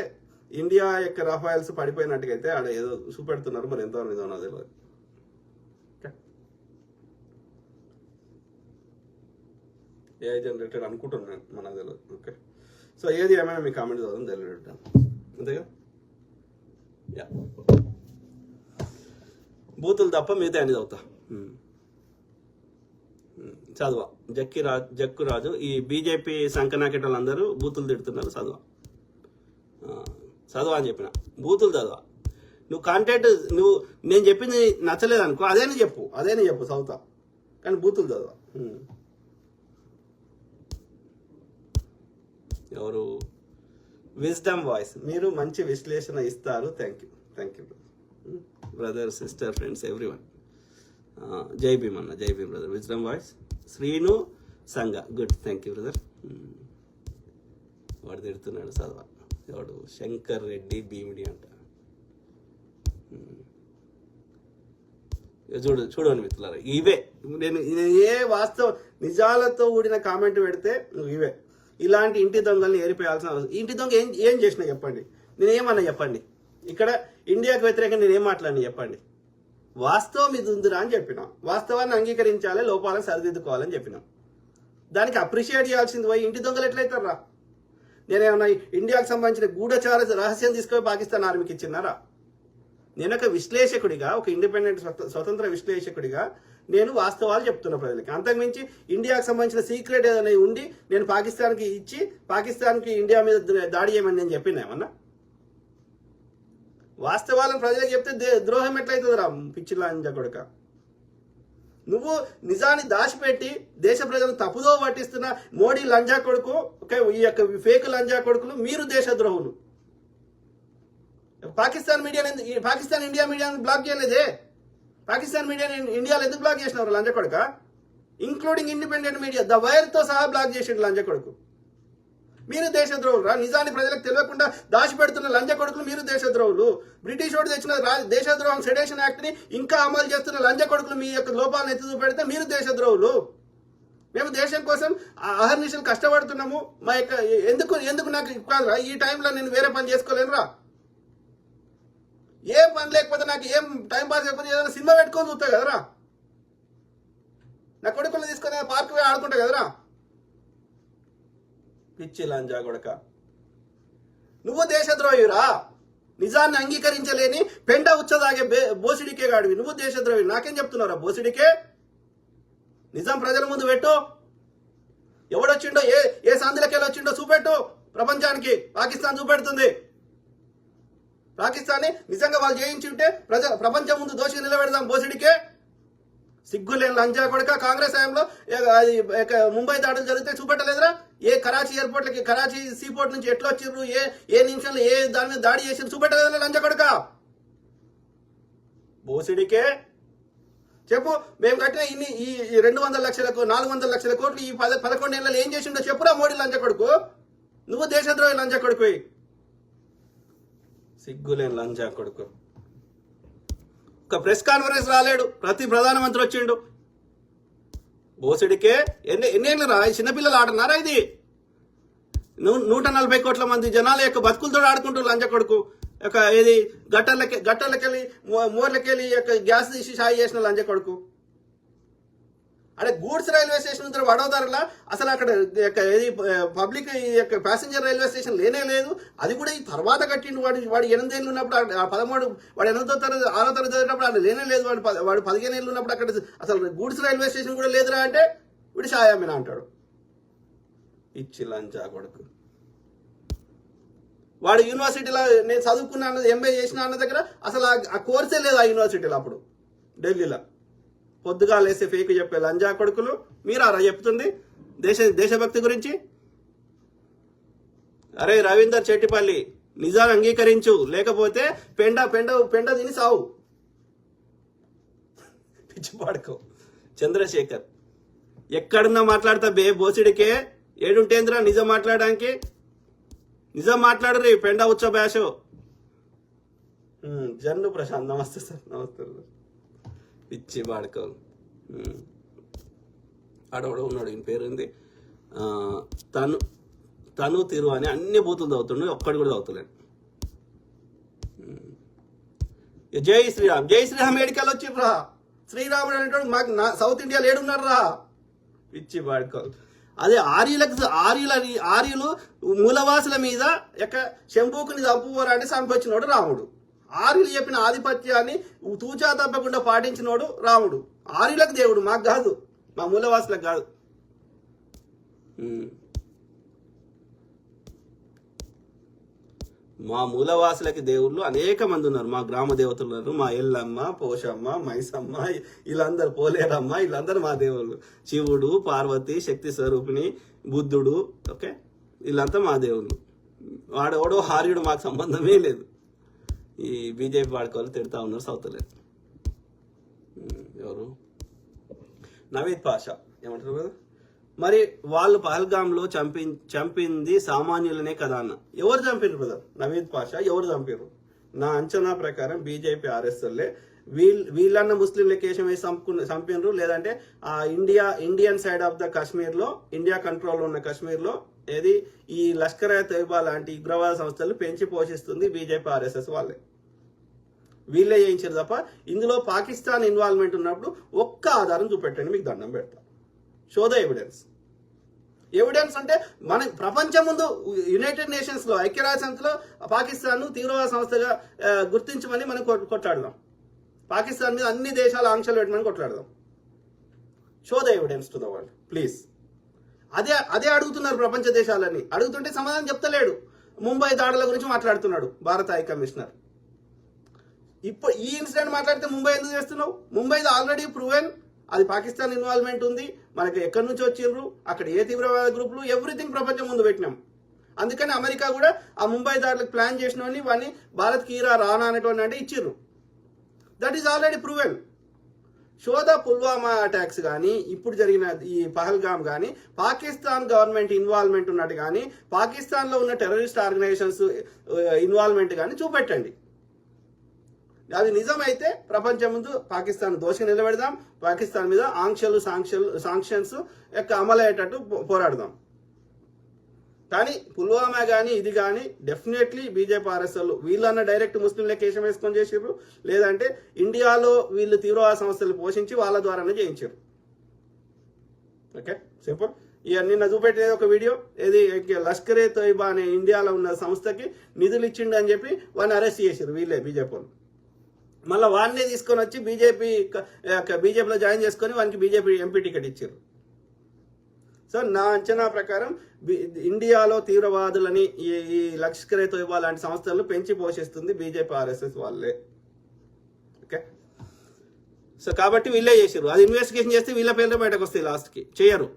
ఇండియా యొక్క రఫైల్స్ పడిపోయినట్టుగైతే ఆడ ఏదో చూపెడుతున్నారు. మరి ఎంతవరకు ఇదో నాకు తెలియదు. ఏ జనరేటెడ్ అనుకుంటున్నాను, మనకు తెలియదు. ఓకే, సో ఏది ఏమైనా మీ కామెంట్ చదవడం తెలియదు అంతేగా. బూతులు తప్ప మిగతా అన్ని చదువుతా. చదువా జక్కురాజు. ఈ బీజేపీ సంకనాకెట్ వాళ్ళందరూ బూతులు తిడుతున్నారు. చదవా అని చెప్పిన. బూతులు చదవా. నువ్వు కాంటెంట్ నేను చెప్పింది నచ్చలేదు అనుకో, అదేనే చెప్పు చదువుతా, కానీ బూతులు చదవా. ఎవరు? Wisdom Voice. మీరు మంచి విశ్లేషణ ఇస్తారు. Thank you brother, sister, friends, everyone. జై భీమ్ అన్న, జై Bhim brother. Wisdom Voice. Srinu Sanga, good, thank you brother. వాడు తిడుతున్నాడు చదవా. ఎవడు? శంకర్ రెడ్డి భీమిడి అంట. చూడండి మిత్రులారా, ఇవే నేను ఏ వాస్తవ నిజాలతో కూడిన కామెంట్ పెడితే నువ్వు ఇవే. ఇలాంటి ఇంటి దొంగల్ని ఏరిపోయాల్సిన అవసరం. ఇంటి దొంగ ఏం చేసినా చెప్పండి, నేనేమన్నా చెప్పండి. ఇక్కడ ఇండియాకు వ్యతిరేకంగా నేనేం మాట్లాడినా చెప్పండి. వాస్తవం ఇది ఉందిరా అని చెప్పినా, వాస్తవాన్ని అంగీకరించాలి, లోపాలను సరిదిద్దుకోవాలని చెప్పినాం. దానికి అప్రిషియేట్ చేయాల్సింది పోయి ఇంటి దొంగలు ఎట్లయితారా? నేనేమన్నా ఇండియాకు సంబంధించిన గూఢచార రహస్యం తీసుకొని పాకిస్తాన్ ఆర్మీకి ఇచ్చినారా? నేను ఒక విశ్లేషకుడిగా, ఒక ఇండిపెండెంట్ స్వతంత్ర విశ్లేషకుడిగా నేను వాస్తవాలు చెప్తున్నా ప్రజలకి. అంతకుమించి ఇండియాకు సంబంధించిన సీక్రెట్ ఏదైనా ఉండి నేను పాకిస్తాన్కి ఇచ్చి పాకిస్తాన్కి ఇండియా మీద దాడి చేయమని నేను చెప్పినా ఏమన్నా? వాస్తవాలను ప్రజలకు చెప్తే ద్రోహం ఎట్లయితుంది రా పిచ్చిలాంజా కొడుక? నువ్వు నిజాన్ని దాచిపెట్టి దేశ ప్రజలను తప్పుదో పట్టిస్తున్న మోడీ లంజా కొడుకు, ఈ యొక్క ఫేక్ లంజా కొడుకులు మీరు దేశద్రోహులు. పాకిస్తాన్ ఇండియా మీడియాను బ్లాక్ చేయలేదే. పాకిస్తాన్ మీడియాని ఇండియాలో ఎందుకు బ్లాక్ చేసినారు లంజా కొడుక? ఇంక్లూడింగ్ ఇండిపెండెంట్ మీడియా, ద వైర్తో సహా బ్లాక్ చేసిండు లంజా కొడుకు. మీరు దేశద్రోహులు రా. నిజాన్ని ప్రజలకు తెలియకుండా దాచిపెడుతున్న లంజా కొడుకులు మీరు దేశద్రోహులు. బ్రిటిష్ వాడు తెచ్చిన దేశద్రోహం సెడేషన్ యాక్ట్ ని ఇంకా అమలు చేస్తున్న లంజా కొడుకులు మీ యొక్క లోపాలను ఎత్తి చూపెడితే మీరు దేశద్రోహులు. మేము దేశం కోసం అహర్నిశలు కష్టపడుతున్నాము. మా యొక్క ఎందుకు నాకు కాదురా ఈ టైంలో నేను వేరే పని చేసుకోలేనురా? ఏం పని లేకపోతే నాకు ఏం టైం పాస్ లేకపోతే ఏదైనా సినిమా పెట్టుకొని చూస్తా కదరా? నా కొడుకులు తీసుకొని పార్క్ పోయి ఆడుకుంటా కదరా? పిచ్చి లంజా కొడక, నువ్వు దేశద్రోహిరా. నిజాన్ని అంగీకరించలేని పెండ ఉచ్చదాగే బోసిడికే గాడివి, నువ్వు దేశద్రోహి. నాకేం చెప్తున్నారా బోసిడికే? నిజాం ప్రజల ముందు పెట్టు. ఎవడొచ్చిండో, ఏ సందులకెళ్ళి వచ్చిండో చూపెట్టు ప్రపంచానికి. పాకిస్తాన్ చూపెడుతుంది. పాకిస్తాన్ని నిజంగా వాళ్ళు చేయించి ఉంటే ప్రపంచం ముందు దోషి నిలబెడదాం బోసిడికే. సిగ్గులేని లంజా కొడక. కాంగ్రెస్ హయాంలో ముంబై దాడులు జరిగితే చూపెట్టలేదురా? ఏ కరాచీ ఎయిర్పోర్ట్లకి, కరాచీ సీపోర్ట్ నుంచి ఎట్లా వచ్చిర్రు, ఏ నిమిషంలో ఏ దాని మీద దాడి చేసి చూపెట్టలేదురా లంజా కొడక బోసిడికే. చెప్పు, మేము కట్టిన ఈ 200 లక్షలకు 400 లక్షల కోట్లు ఈ 11 ఏళ్ళలో ఏం చేసిండో చెప్పురా మోడీ లంజ కొడుకు. నువ్వు దేశద్రోహి లంజ కొడుకు. సిగ్గులేని లంజా కొడుకు. ఒక ప్రెస్ కాన్ఫరెన్స్ రాలేడు, ప్రతి ప్రధానమంత్రి వచ్చిండు. బోసిడికే ఎన్నేళ్ళు రా? చిన్నపిల్లలు ఆడుతున్నారా ఇది? 140 కోట్ల మంది జనాల యొక్క బతుకులతో ఆడుకుంటూ లంజ కొడుకు. ఏది గట్టర్లకెళ్ళి మోర్లకెళ్ళి గ్యాస్ తీసి షాయి చేసిన లంజ కొడుకు. అంటే గూడ్స్ రైల్వే స్టేషన్ నుంచి వడోదరలా అసలు అక్కడ ఏది పబ్లిక్ ప్యాసింజర్ రైల్వే స్టేషన్ లేనే లేదు. అది కూడా ఈ తర్వాత కట్టిండు. వాడు 8 ఏళ్ళు ఉన్నప్పుడు 13 వాడు 8వ తరగతి 6వ తరగతి చదివినప్పుడు అది లేనే లేదు. వాడు 15 ఏళ్ళు ఉన్నప్పుడు అక్కడ అసలు గూడ్స్ రైల్వే స్టేషన్ కూడా లేదురా అంటే వీడు షాయామినా అంటాడు. ఇచ్చి లంచా కొడుకు. వాడు యూనివర్సిటీలో నేను చదువుకున్నా అన్నది, ఎంబీఏ చేసిన అన్న దగ్గర అసలు ఆ కోర్సే లేదు ఆ యూనివర్సిటీలో. అప్పుడు ఢిల్లీలో పొద్దుగా లేసే ఫేక్ చెప్పే లంజా కొడుకులు మీరారా చెప్తుంది దేశభక్తి గురించి? అరే రవీందర్ చెట్టిపల్లి, నిజాన్ని అంగీకరించు, లేకపోతే పెండ తిని సావు. పిచ్చి పాడుకో. చంద్రశేఖర్, ఎక్కడున్నా మాట్లాడతా బోసిడికే. ఏడుంటేంద్రా నిజం మాట్లాడడానికి? నిజం మాట్లాడు రీ పెండ ఉచ్చ భాష. జన్ను ప్రశాంత్, నమస్తే సార్. నమస్తే. పిచ్చి పాడుకోవాలి. ఆడవాడు ఉన్నాడు, ఈయన పేరుంది తను తిరు అని అన్ని బూతులు చదువుతుండే, ఒక్కడి కూడా చదువుతలేడు. జై శ్రీరామ్, జై శ్రీరామ్ ఏడికల్ వచ్చిర్రా. శ్రీరాముడు అనేటోడు మాకు సౌత్ ఇండియాలో ఏడున్నారు రా. పిచ్చి పాడుకోవాలి. అదే ఆర్యులు మూలవాసుల మీద శంభూకుని చంపుకోరా అంటే చంపొచ్చినోడు రాముడు. ఆర్యులు చెప్పిన ఆధిపత్యాన్ని తూచా తప్పకుండా పాటించినోడు రాముడు. ఆర్యులకు దేవుడు, మాకు కాదు, మా మూలవాసులకు కాదు. మా మూలవాసులకి దేవుళ్ళు అనేక మంది ఉన్నారు. మా గ్రామ దేవతలు ఉన్నారు. మా ఎల్లమ్మ, పోషమ్మ, మైసమ్మ, వీళ్ళందరూ, పోలేరమ్మ, వీళ్ళందరూ మా దేవుళ్ళు. శివుడు, పార్వతి, శక్తి స్వరూపిణి, బుద్ధుడు, ఓకే, వీళ్ళంతా మా దేవుళ్ళు. వాడెవడో హార్యుడు మాకు సంబంధమే లేదు. ఈ బీజేపీ వాడుకోవాలి తిడతా ఉన్నారు సౌతలేదు. ఎవరు? నవీద్ పాషా ఏమంటారు కదా. మరి వాళ్ళు పహల్గామ్లో చంపింది సామాన్యులనే కదా అన్న. ఎవరు చంపారు బ్రదర్? నవీద్ పాషా ఎవరు చంపారు? నా అంచనా ప్రకారం బీజేపీ ఆర్ఎస్ఎల్లే. వీళ్ళన్న ముస్లింల కేశం వేసి చంపినరు. లేదంటే ఆ ఇండియన్ సైడ్ ఆఫ్ ద కాశ్మీర్లో, ఇండియా కంట్రోల్లో ఉన్న కాశ్మీర్లో ఏది ఈ లష్కర్ ఎ తోయిబా లాంటి ఉగ్రవాద సంస్థలు పెంచి పోషిస్తుంది బీజేపీ ఆర్ఎస్ఎస్ వాళ్ళే. వీళ్ళే చేయించారు తప్ప ఇందులో పాకిస్తాన్ ఇన్వాల్వ్మెంట్ ఉన్నప్పుడు ఒక్క ఆధారం చూపెట్టండి, మీకు దండం పెడతా. Show the evidence. ఎవిడెన్స్ అంటే మన ప్రపంచం ముందు యునైటెడ్ నేషన్స్ లో, ఐక్యరాజ్య సమితిలో పాకిస్తాన్ తీవ్రవాద సంస్థగా గుర్తించమని మనం కొట్లాడదాం. పాకిస్తాన్ మీద అన్ని దేశాలు ఆంక్షలు పెట్టమని కొట్లాడదాం. Show the evidence to the world please. అదే అడుగుతున్నారు ప్రపంచ దేశాలని. అడుగుతుంటే సమాధానం చెప్తలేడు. ముంబై దాడుల గురించి మాట్లాడుతున్నాడు భారత హై కమిషనర్. ఇప్పుడు ఈ ఇన్సిడెంట్ మాట్లాడితే ముంబై ఎందుకు చేస్తున్నావు? ముంబై ఆల్రెడీ ప్రూవెన్ అది పాకిస్తాన్ ఇన్వాల్వ్మెంట్ ఉంది. మనకి ఎక్కడి నుంచి వచ్చిండ్రు, అక్కడ ఏ తీవ్రవాద గ్రూపులు, ఎవ్రీథింగ్ ప్రపంచం ముందు పెట్టినాం. అందుకని అమెరికా కూడా ఆ ముంబై దాడులకు ప్లాన్ చేసినవని వాడిని భారత్కి రానా అనేటువంటి అంటే ఇచ్చిర్రు. That is already proven. షోదా పుల్వామా అటాక్స్ కానీ, ఇప్పుడు జరిగిన ఈ పహల్గామ్ కానీ పాకిస్తాన్ గవర్నమెంట్ ఇన్వాల్వ్మెంట్ ఉన్నట్టు కానీ, పాకిస్తాన్లో ఉన్న టెర్రరిస్ట్ ఆర్గనైజేషన్స్ ఇన్వాల్వ్మెంట్ కానీ చూపెట్టండి. అది నిజమైతే ప్రపంచం ముందు పాకిస్తాన్ దోషి నిలబెడదాం. పాకిస్తాన్ మీద ఆంక్షలు సాంక్షన్స్ అమలయ్యేటట్టు పోరాడదాం. కానీ పుల్వామా కానీ ఇది కానీ డెఫినెట్లీ బీజేపీ ఆర్ఎస్ఎల్ వీళ్ళన్న డైరెక్ట్ ముస్లింల కేశం వేసుకొని చేసిర్రు, లేదంటే ఇండియాలో వీళ్ళు తీవ్రవాద సంస్థలు పోషించి వాళ్ళ ద్వారానే చేయించారు. Okay, simple. ఇక నిన్న చూపెట్టేది ఒక వీడియో, ఏది లష్కరే తోయిబా అనే ఇండియాలో ఉన్న సంస్థకి నిధులు ఇచ్చిండు అని చెప్పి వాడిని అరెస్ట్ చేశారు వీళ్ళే బీజేపీ వాళ్ళు. మళ్ళీ వాడినే తీసుకొని వచ్చి బీజేపీలో జాయిన్ చేసుకొని వానికి బీజేపీ ఎంపీ టికెట్ ఇచ్చారు. సో నా అంచనా ప్రకారం ఇండియాలో తీవ్రవాదులని ఈ లష్కరే తోయిబా లాంటి సంస్థలను పెంచి పోషిస్తుంది బీజేపీ ఆర్ఎస్ఎస్ వాళ్ళే. ఓకే, సో కాబట్టి వీళ్ళే చేశారు. అది ఇన్వెస్టిగేషన్ చేస్తే వీళ్ళ పేర్లు బయటకు వస్తాయి, లాస్ట్కి చేయరు.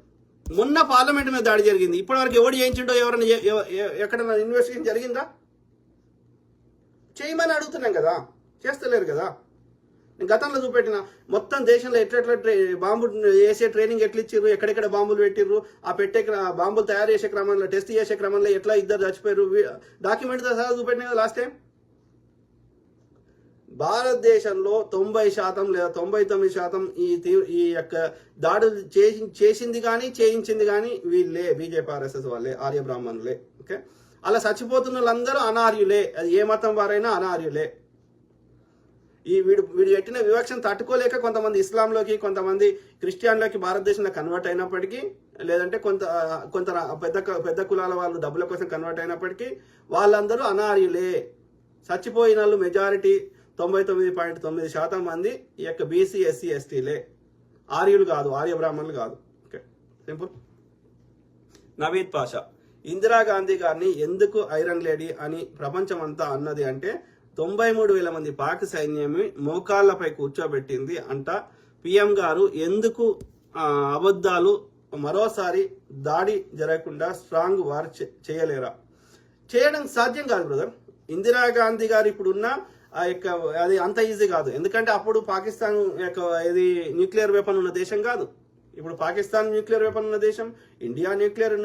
మొన్న పార్లమెంట్ మీద దాడి జరిగింది, ఇప్పటివరకు ఎవడు చేయించిండో ఎవరైనా ఎక్కడైనా ఇన్వెస్టిగేషన్ జరిగిందా? చేయమని అడుగుతున్నాం కదా, చేస్తలేరు కదా. నేను గతంలో చూపెట్టిన మొత్తం దేశంలో ఎట్లా బాంబు వేసే ట్రైనింగ్ ఎట్లా ఇచ్చిర్రు, ఎక్కడెక్కడ బాంబులు పెట్టిర్రు, ఆ బాంబులు తయారు చేసే క్రమంలో, టెస్ట్ చేసే క్రమంలో ఎట్లా ఇద్దరు చచ్చిపోయారు, డాక్యుమెంట్తో సహా చూపెట్టిన కదా లాస్ట్ టైం. భారతదేశంలో 90% లేదా 99% ఈ యొక్క దాడులు చేసింది కానీ చేయించింది కానీ వీళ్ళే, బీజేపీ ఆర్ఎస్ఎస్ వాళ్ళే, ఆర్య బ్రాహ్మణులే. ఓకే, అలా చచ్చిపోతున్న వాళ్ళందరూ అనార్యులే, అది ఏ మతం వారైనా అనార్యులే. వీడు పెట్టిన వివక్షను తట్టుకోలేక కొంతమంది ఇస్లాంలోకి, కొంతమంది క్రిస్టియన్లోకి భారతదేశంలో కన్వర్ట్ అయినప్పటికీ, లేదంటే కొంత పెద్ద కులాల వాళ్ళు డబ్బుల కోసం కన్వర్ట్ అయినప్పటికీ వాళ్ళందరూ అనార్యులే. చచ్చిపోయిన వాళ్ళు మెజారిటీ 99.9% మంది ఈ యొక్క బీసీ, ఎస్సీ, ఎస్టీలే, ఆర్యులు కాదు, ఆర్య బ్రాహ్మణులు కాదు. Okay, simple. నవీద్ పాషా, ఇందిరాగాంధీ గారిని ఎందుకు ఐరన్ లేడీ అని ప్రపంచం అంతా అన్నది అంటే 93,000 మంది పాక్ సైన్యమి మోకాళ్లపై కూర్చోబెట్టింది అంట. పిఎం గారు ఎందుకు అబద్ధాలు, మరోసారి దాడి జరగకుండా స్ట్రాంగ్ వార్ చేయలేరా? చేయడం సాధ్యం కాదు బ్రదర్. ఇందిరాగాంధీ గారు ఇప్పుడున్న ఆ యొక్క అది అంత ఈజీ కాదు. ఎందుకంటే అప్పుడు పాకిస్తాన్ యొక్క ఇది న్యూక్లియర్ వెపన్ ఉన్న దేశం కాదు. ఇప్పుడు పాకిస్తాన్ న్యూక్లియర్ వెపన్ ఉన్న దేశం, ఇండియా న్యూక్లియర్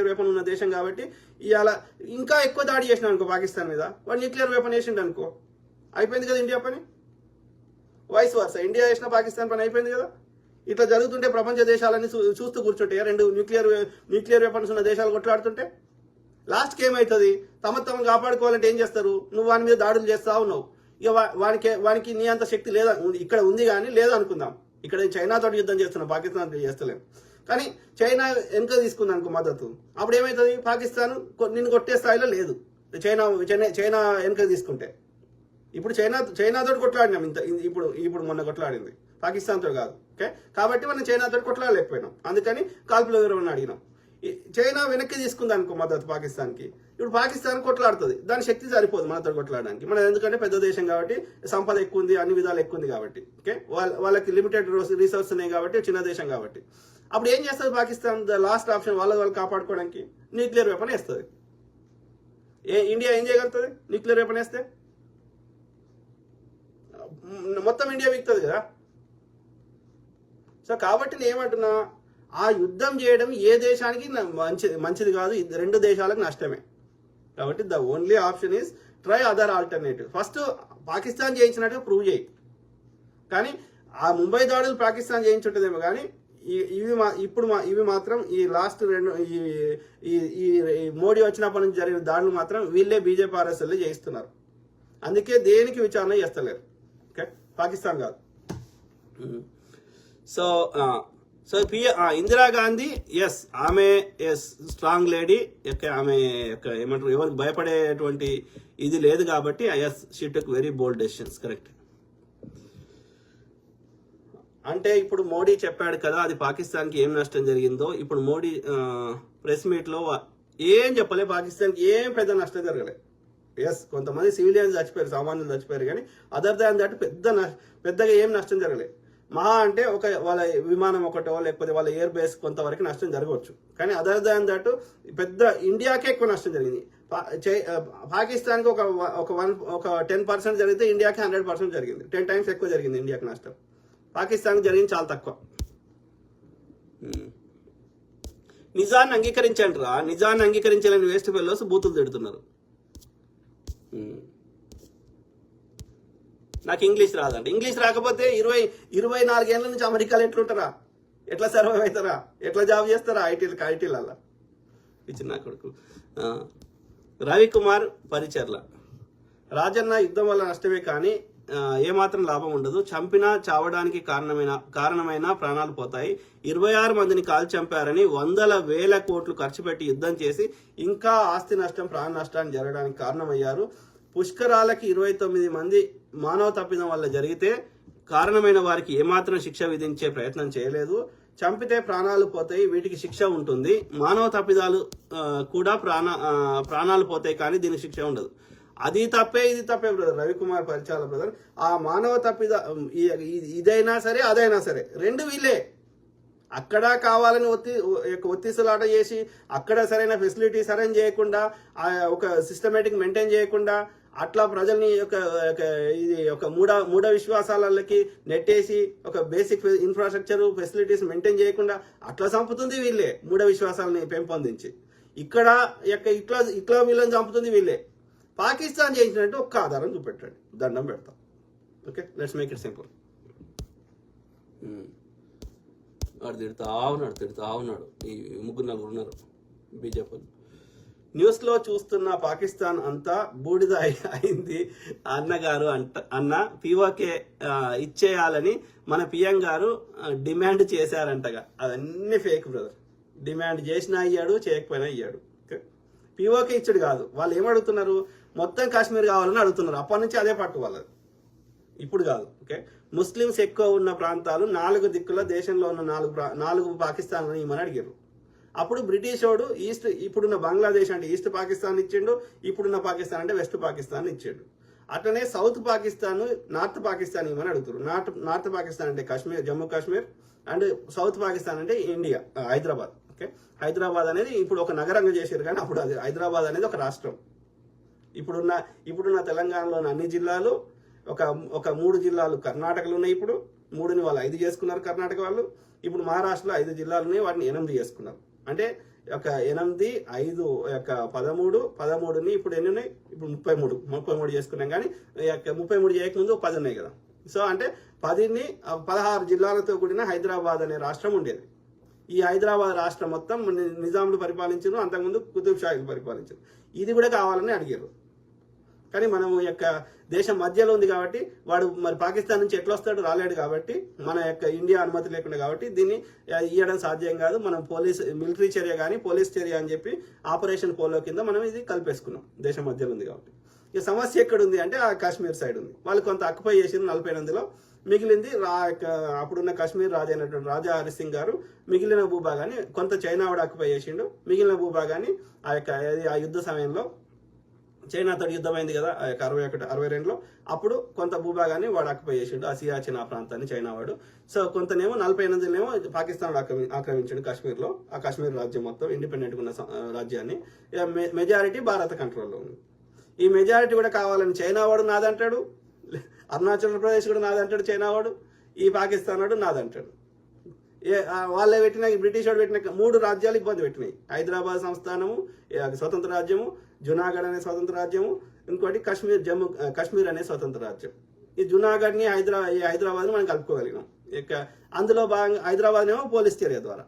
వెపన్ ఉన్న దేశం కాబట్టి ఇవాళ ఇంకా ఎక్కువ దాడి చేసినాం అనుకో పాకిస్తాన్ మీద, వాడు న్యూక్లియర్ వెపన్ వేసిండు అనుకో, అయిపోయింది కదా ఇండియా పని. వైస్ వర్స, ఇండియా వేసిన పాకిస్తాన్ పని అయిపోయింది కదా. ఇట్లా జరుగుతుంటే ప్రపంచ దేశాలన్నీ చూస్తూ కూర్చుంటాయి. రెండు న్యూక్లియర్ వెపన్స్ ఉన్న దేశాలు కొట్లాడుతుంటే లాస్ట్కి ఏమవుతుంది? తమను కాపాడుకోవాలంటే ఏం చేస్తారు? నువ్వు వాని మీద దాడులు చేస్తా ఉన్నావు. ఇక వానికి నీ అంత శక్తి లేదా, ఇక్కడ ఉంది కానీ లేదు అనుకుందాం. ఇక్కడ చైనాతో యుద్ధం చేస్తున్నాం, పాకిస్తాన్ చేస్తలేం. కానీ చైనా వెనుక తీసుకుంది అనుకో మద్దతు, అప్పుడు ఏమవుతుంది? పాకిస్తాన్ నిన్ను కొట్టే స్థాయిలో లేదు. చైనా వెనుక తీసుకుంటే ఇప్పుడు చైనాతో కొట్లాడినాం. ఇప్పుడు మొన్న కొట్లాడింది పాకిస్తాన్తో కాదు. ఓకే, కాబట్టి మనం చైనాతో కొట్లాడలేకపోయినాం. అందుకని కాల్పుల వివరణ అడిగినాం. చైనా వెనక్కి తీసుకుంది అనుకో మద్దతు పాకిస్తాన్కి, ఇప్పుడు పాకిస్తాన్ కొట్లాడుతుంది. దాని శక్తి సరిపోదు మనతో కొట్లాడడానికి. మనం ఎందుకంటే పెద్ద దేశం కాబట్టి, సంపద ఎక్కువ ఉంది, అన్ని విధాలు ఎక్కువ ఉంది కాబట్టి. ఓకే, వాళ్ళకి లిమిటెడ్ రిసోర్స్ ఉన్నాయి కాబట్టి, చిన్న దేశం కాబట్టి. అప్పుడు ఏం చేస్తుంది పాకిస్తాన్? ద లాస్ట్ ఆప్షన్ వాళ్ళు కాపాడుకోవడానికి న్యూక్లియర్ వెపన్ వేస్తుంది. ఇండియా ఏం చేయగలుగుతుంది? న్యూక్లియర్ వెపన్ వేస్తే మొత్తం ఇండియా వీక్తుంది కదా. సో కాబట్టి నేను ఏమంటున్నా, ఆ యుద్ధం చేయడం ఏ దేశానికి మంచిది కాదు, రెండు దేశాలకు నష్టమే. కాబట్టి the only option is try other alternative. First Pakistan చేయించినట్టుగా ప్రూవ్ చేయి. కానీ ఆ ముంబై దాడులు పాకిస్తాన్ చేయించుంటుందేమో, కానీ ఇవి మాత్రం ఈ లాస్ట్ ఈ మోడీ వచ్చినప్పటి నుంచి జరిగిన దాడులు మాత్రం వీళ్ళే బీజేపీ ఆర్ఎస్ఎల్ చేయిస్తున్నారు. అందుకే దేనికి విచారణ చేస్తలేరు. ఓకే, పాకిస్తాన్ కాదు. సో ఇందిరాగాంధీ ఆమె స్ట్రాంగ్ లేడీ. ఆమె ఏమంటారు, ఎవరికి భయపడేటువంటి ఇది లేదు కాబట్టి she took very bold decisions. Correct. అంటే ఇప్పుడు మోడీ చెప్పాడు కదా, అది పాకిస్తాన్కి ఏం నష్టం జరిగిందో. ఇప్పుడు మోడీ ప్రెస్ మీట్లో ఏం చెప్పలే, పాకిస్తాన్కి ఏం పెద్ద నష్టం జరగలే. కొంతమంది సివిలియన్స్ చచ్చిపోయారు, సామాన్యులు చచ్చిపోయారు, కానీ అదర్ దాన్ దట్ పెద్దగా ఏం నష్టం జరగలేదు. మహా అంటే వాళ్ళ విమానం ఒకటో లేకపోతే వాళ్ళ ఎయిర్ బేస్ కొంతవరకు నష్టం జరగవచ్చు. కానీ అదర్ దాన్ దట్ పెద్ద ఇండియాకే ఎక్కువ నష్టం జరిగింది. పాకిస్తాన్కి ఒక 10% జరిగితే ఇండియాకి 100% జరిగింది. 10 times ఎక్కువ జరిగింది ఇండియాకి నష్టం. పాకిస్తాన్కి జరిగింది చాలా తక్కువ. నిజాన్ని అంగీకరించండిరా, నిజాన్ని అంగీకరించాలని వేస్ట్ ఫెలోస్ బూతులు తిడుతున్నారు. నాకు ఇంగ్లీష్ రాదండి. ఇంగ్లీష్ రాకపోతే 24 ఏళ్ళ నుంచి అమెరికాలో ఎట్లుంటారా, ఎట్లా సర్వైవ్ అవుతారా, ఎట్లా జాబ్ చేస్తారా ఐటీలల్లా ఇచ్చిన నా కొడుకు. రవికుమార్ పరిచర్ల, రాజన్న యుద్ధం వల్ల నష్టమే కానీ ఏమాత్రం లాభం ఉండదు. చంపినా చావడానికి కారణమైన ప్రాణాలు పోతాయి. 26 మందిని కాల్చి చంపారని 100,000 కోట్లు ఖర్చు పెట్టి యుద్ధం చేసి ఇంకా ఆస్తి నష్టం, ప్రాణ నష్టాన్ని జరగడానికి కారణమయ్యారు. పుష్కరాలకి 29 మంది మానవ తప్పిదం వల్ల జరిగితే కారణమైన వారికి ఏమాత్రం శిక్ష విధించే ప్రయత్నం చేయలేదు. చంపితే ప్రాణాలు పోతాయి, వీటికి శిక్ష ఉంటుంది. మానవ తప్పిదాలు కూడా ప్రాణాలు పోతాయి, కానీ దీనికి శిక్ష ఉండదు. అది తప్పే ఇది తప్పే బ్రదర్. రవికుమార్ పరిచాల బ్రదర్, ఆ మానవ ఇదైనా సరే అదైనా సరే రెండు వీళ్ళే. అక్కడ కావాలని ఒత్తిసలాట చేసి అక్కడ సరైన ఫెసిలిటీస్ అరేంజ్ చేయకుండా, ఒక సిస్టమేటిక్ మెయింటైన్ చేయకుండా, అట్లా ప్రజల్ని ఒక మూఢ విశ్వాసాలకి నెట్టేసి ఒక బేసిక్ ఇన్ఫ్రాస్ట్రక్చర్ ఫెసిలిటీస్ మెయింటైన్ చేయకుండా అట్లా చంపుతుంది వీళ్ళే. మూఢ విశ్వాసాలని పెంపొందించి ఇట్లా వీళ్ళని చంపుతుంది వీళ్ళే. పాకిస్తాన్ చేయించినట్టు ఒక్క ఆధారం చూపెట్టండి, దండం పెడతాం. Okay, let's make it simple. వాడు తిడుతా ఉన్నాడు. ఈ 3-4 ఉన్నారు బీజేపీ. న్యూస్లో చూస్తున్న పాకిస్తాన్ అంతా బూడిద అయింది అన్నగారు అన్న పీఓకే ఇచ్చేయాలని మన పిఎం గారు డిమాండ్ చేశారంటగా. అవన్నీ ఫేక్ బ్రదర్. డిమాండ్ చేసినా అయ్యాడు, చేయకపోయినా అయ్యాడు. పీఓకే ఇచ్చుడు కాదు. వాళ్ళు ఏమడుగుతున్నారు, మొత్తం కాశ్మీర్ కావాలని అడుగుతున్నారు. అప్పటి నుంచి అదే పట్టు వాళ్ళది, ఇప్పుడు కాదు. ఓకే, ముస్లిమ్స్ ఎక్కువ ఉన్న ప్రాంతాలు 4 దిక్కుల దేశంలో ఉన్న 4 పాకిస్తాన్ ఇవ్వమని అడిగారు. అప్పుడు బ్రిటిష్ వాడు ఇప్పుడున్న బంగ్లాదేశ్ అంటే ఈస్ట్ పాకిస్తాన్ ఇచ్చిండు, ఇప్పుడున్న పాకిస్తాన్ అంటే వెస్ట్ పాకిస్తాన్ ఇచ్చిండు. అట్లనే సౌత్ పాకిస్తాన్, నార్త్ పాకిస్తాన్ ఇవ్వమని అడుగుతారు. నార్త్ పాకిస్తాన్ అంటే కాశ్మీర్, జమ్మూ కాశ్మీర్, అండ్ సౌత్ పాకిస్తాన్ అంటే ఇండియా, హైదరాబాద్. ఓకే, హైదరాబాద్ అనేది ఇప్పుడు ఒక నగరంగా చేశారు, కానీ అప్పుడు అది హైదరాబాద్ అనేది ఒక రాష్ట్రం. ఇప్పుడున్న తెలంగాణలోని అన్ని జిల్లాలు, ఒక 3 జిల్లాలు కర్ణాటకలో ఉన్నాయి. ఇప్పుడు 3ని వాళ్ళు 5 చేసుకున్నారు కర్ణాటక వాళ్ళు. ఇప్పుడు మహారాష్ట్రలో 5 జిల్లాలు ఉన్నాయి, వాటిని 8 చేసుకున్నారు. అంటే ఒక 8, 5, 13ని ఇప్పుడు ఎన్ని ఉన్నాయి, ఇప్పుడు 33 చేసుకున్నాం. కానీ 33 చేయకముందు 10 ఉన్నాయి కదా. సో అంటే 16 జిల్లాలతో కూడిన హైదరాబాద్ అనే రాష్ట్రం ఉండేది. ఈ హైదరాబాద్ రాష్ట్రం మొత్తం నిజాములు పరిపాలించారు, అంతకుముందు కుతుబ్ షాహీలు పరిపాలించారు. ఇది కూడా కావాలని అడిగారు. కానీ మనం దేశం మధ్యలో ఉంది కాబట్టి వాడు మరి పాకిస్తాన్ నుంచి ఎట్లా వస్తాడు, రాలేడు కాబట్టి, మన ఇండియా అనుమతి లేకుండా కాబట్టి దీన్ని ఇవ్వడం సాధ్యం కాదు. మనం మిలిటరీ చర్య కానీ పోలీస్ చర్య అని చెప్పి ఆపరేషన్ పోలో కింద మనం ఇది కలిపేసుకున్నాం. దేశం మధ్యలో ఉంది కాబట్టి. ఇక సమస్య ఎక్కడుంది అంటే ఆ కాశ్మీర్ సైడ్ ఉంది. వాళ్ళు కొంత ఆక్యుపై చేసిన 48లో, మిగిలింది అప్పుడున్న కాశ్మీర్ రాజు అయినటువంటి రాజా హరి సింగ్ గారు మిగిలిన భూభాగాన్ని కొంత చైనా వాడు ఆక్యుపై చేసిండు. మిగిలిన భూభాగాన్ని ఆ యుద్ధ సమయంలో చైనాతో యుద్ధమైంది కదా 62లో, అప్పుడు కొంత భూభాగాన్ని వాడు ఆక్యుపై చేసిండు, ఆ సియాచిన్ ఆ ప్రాంతాన్ని చైనా వాడు. సో కొంతనేమో 48లో పాకిస్తాన్ ఆక్రమించాడు కాశ్మీర్లో. ఆ కాశ్మీర్ రాజ్యం మొత్తం ఇండిపెండెంట్గా ఉన్న రాజ్యాన్ని మెజారిటీ భారత కంట్రోల్లో ఉంది. ఈ మెజారిటీ కూడా కావాలని చైనా వాడు నాదంటాడు, అరుణాచల్ ప్రదేశ్ కూడా నాదంటాడు చైనా వాడు, ఈ పాకిస్తాన్ వాడు నాదంటాడు. వాళ్ళే పెట్టిన బ్రిటిష్ వాడు పెట్టిన 3 రాజ్యాలు ఇబ్బంది పెట్టినాయి. హైదరాబాద్ సంస్థానము స్వతంత్ర రాజ్యము, జునాగఢ్ అనే స్వతంత్ర రాజ్యము, ఇంకోటి కాశ్మీర్ అనే స్వతంత్ర రాజ్యం. ఈ జునాగఢ్ని హైదరాబాద్ని మనం కలుపుకోగలిగినాం. అందులో భాగంగా హైదరాబాద్ ఏమో పోలీస్ చర్య ద్వారా,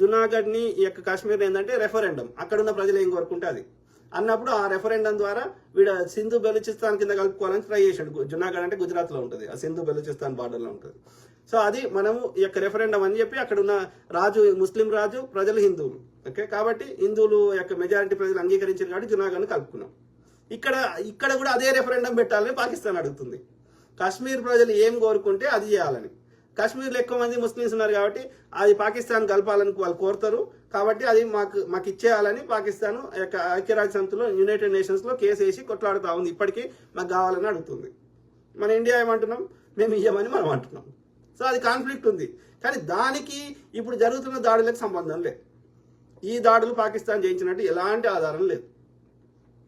జునాగఢ్ని కాశ్మీర్ ఏంటంటే రెఫరెండం, అక్కడున్న ప్రజలు ఏం కోరుకుంటే అది అన్నప్పుడు ఆ రెఫరెండం ద్వారా వీడు సింధు బెలూచిస్తాన్ కింద కలుపుకోవాలని ట్రై చేశాడు. జునాగఢ్ అంటే గుజరాత్లో ఉంటుంది, ఆ సింధు బెలూచిస్తాన్ బార్డర్లో ఉంటుంది. సో అది మనము రెఫరెండం అని చెప్పి అక్కడ ఉన్న రాజు ముస్లిం రాజు, ప్రజలు హిందువులు. ఓకే, కాబట్టి హిందువులు మెజారిటీ ప్రజలు అంగీకరించారు కాబట్టి జునాగఢ్ని కలుపుకున్నాం. ఇక్కడ కూడా అదే రెఫరెండం పెట్టాలని పాకిస్తాన్ అడుగుతుంది. కాశ్మీర్ ప్రజలు ఏం కోరుకుంటే అది చేయాలని. కాశ్మీర్లో ఎక్కువ మంది ముస్లిమ్స్ ఉన్నారు కాబట్టి అది పాకిస్తాన్ కలపాలని వాళ్ళు కోరుతారు. కాబట్టి అది మాకు ఇచ్చేయాలని పాకిస్తాన్ ఐక్యరాజ్య సమితిలో, యునైటెడ్ నేషన్స్లో కేసు వేసి కొట్లాడుతూ ఉంది. ఇప్పటికీ మాకు కావాలని అడుగుతుంది. మన ఇండియా ఏమంటున్నాం, మేము ఇయ్యమని మనం అంటున్నాం. సో అది కాన్ఫ్లిక్ట్ ఉంది. కానీ దానికి ఇప్పుడు జరుగుతున్న దాడులకు సంబంధం లేదు. ఈ దాడులు పాకిస్తాన్ చేయించినట్టు ఎలాంటి ఆధారం లేదు.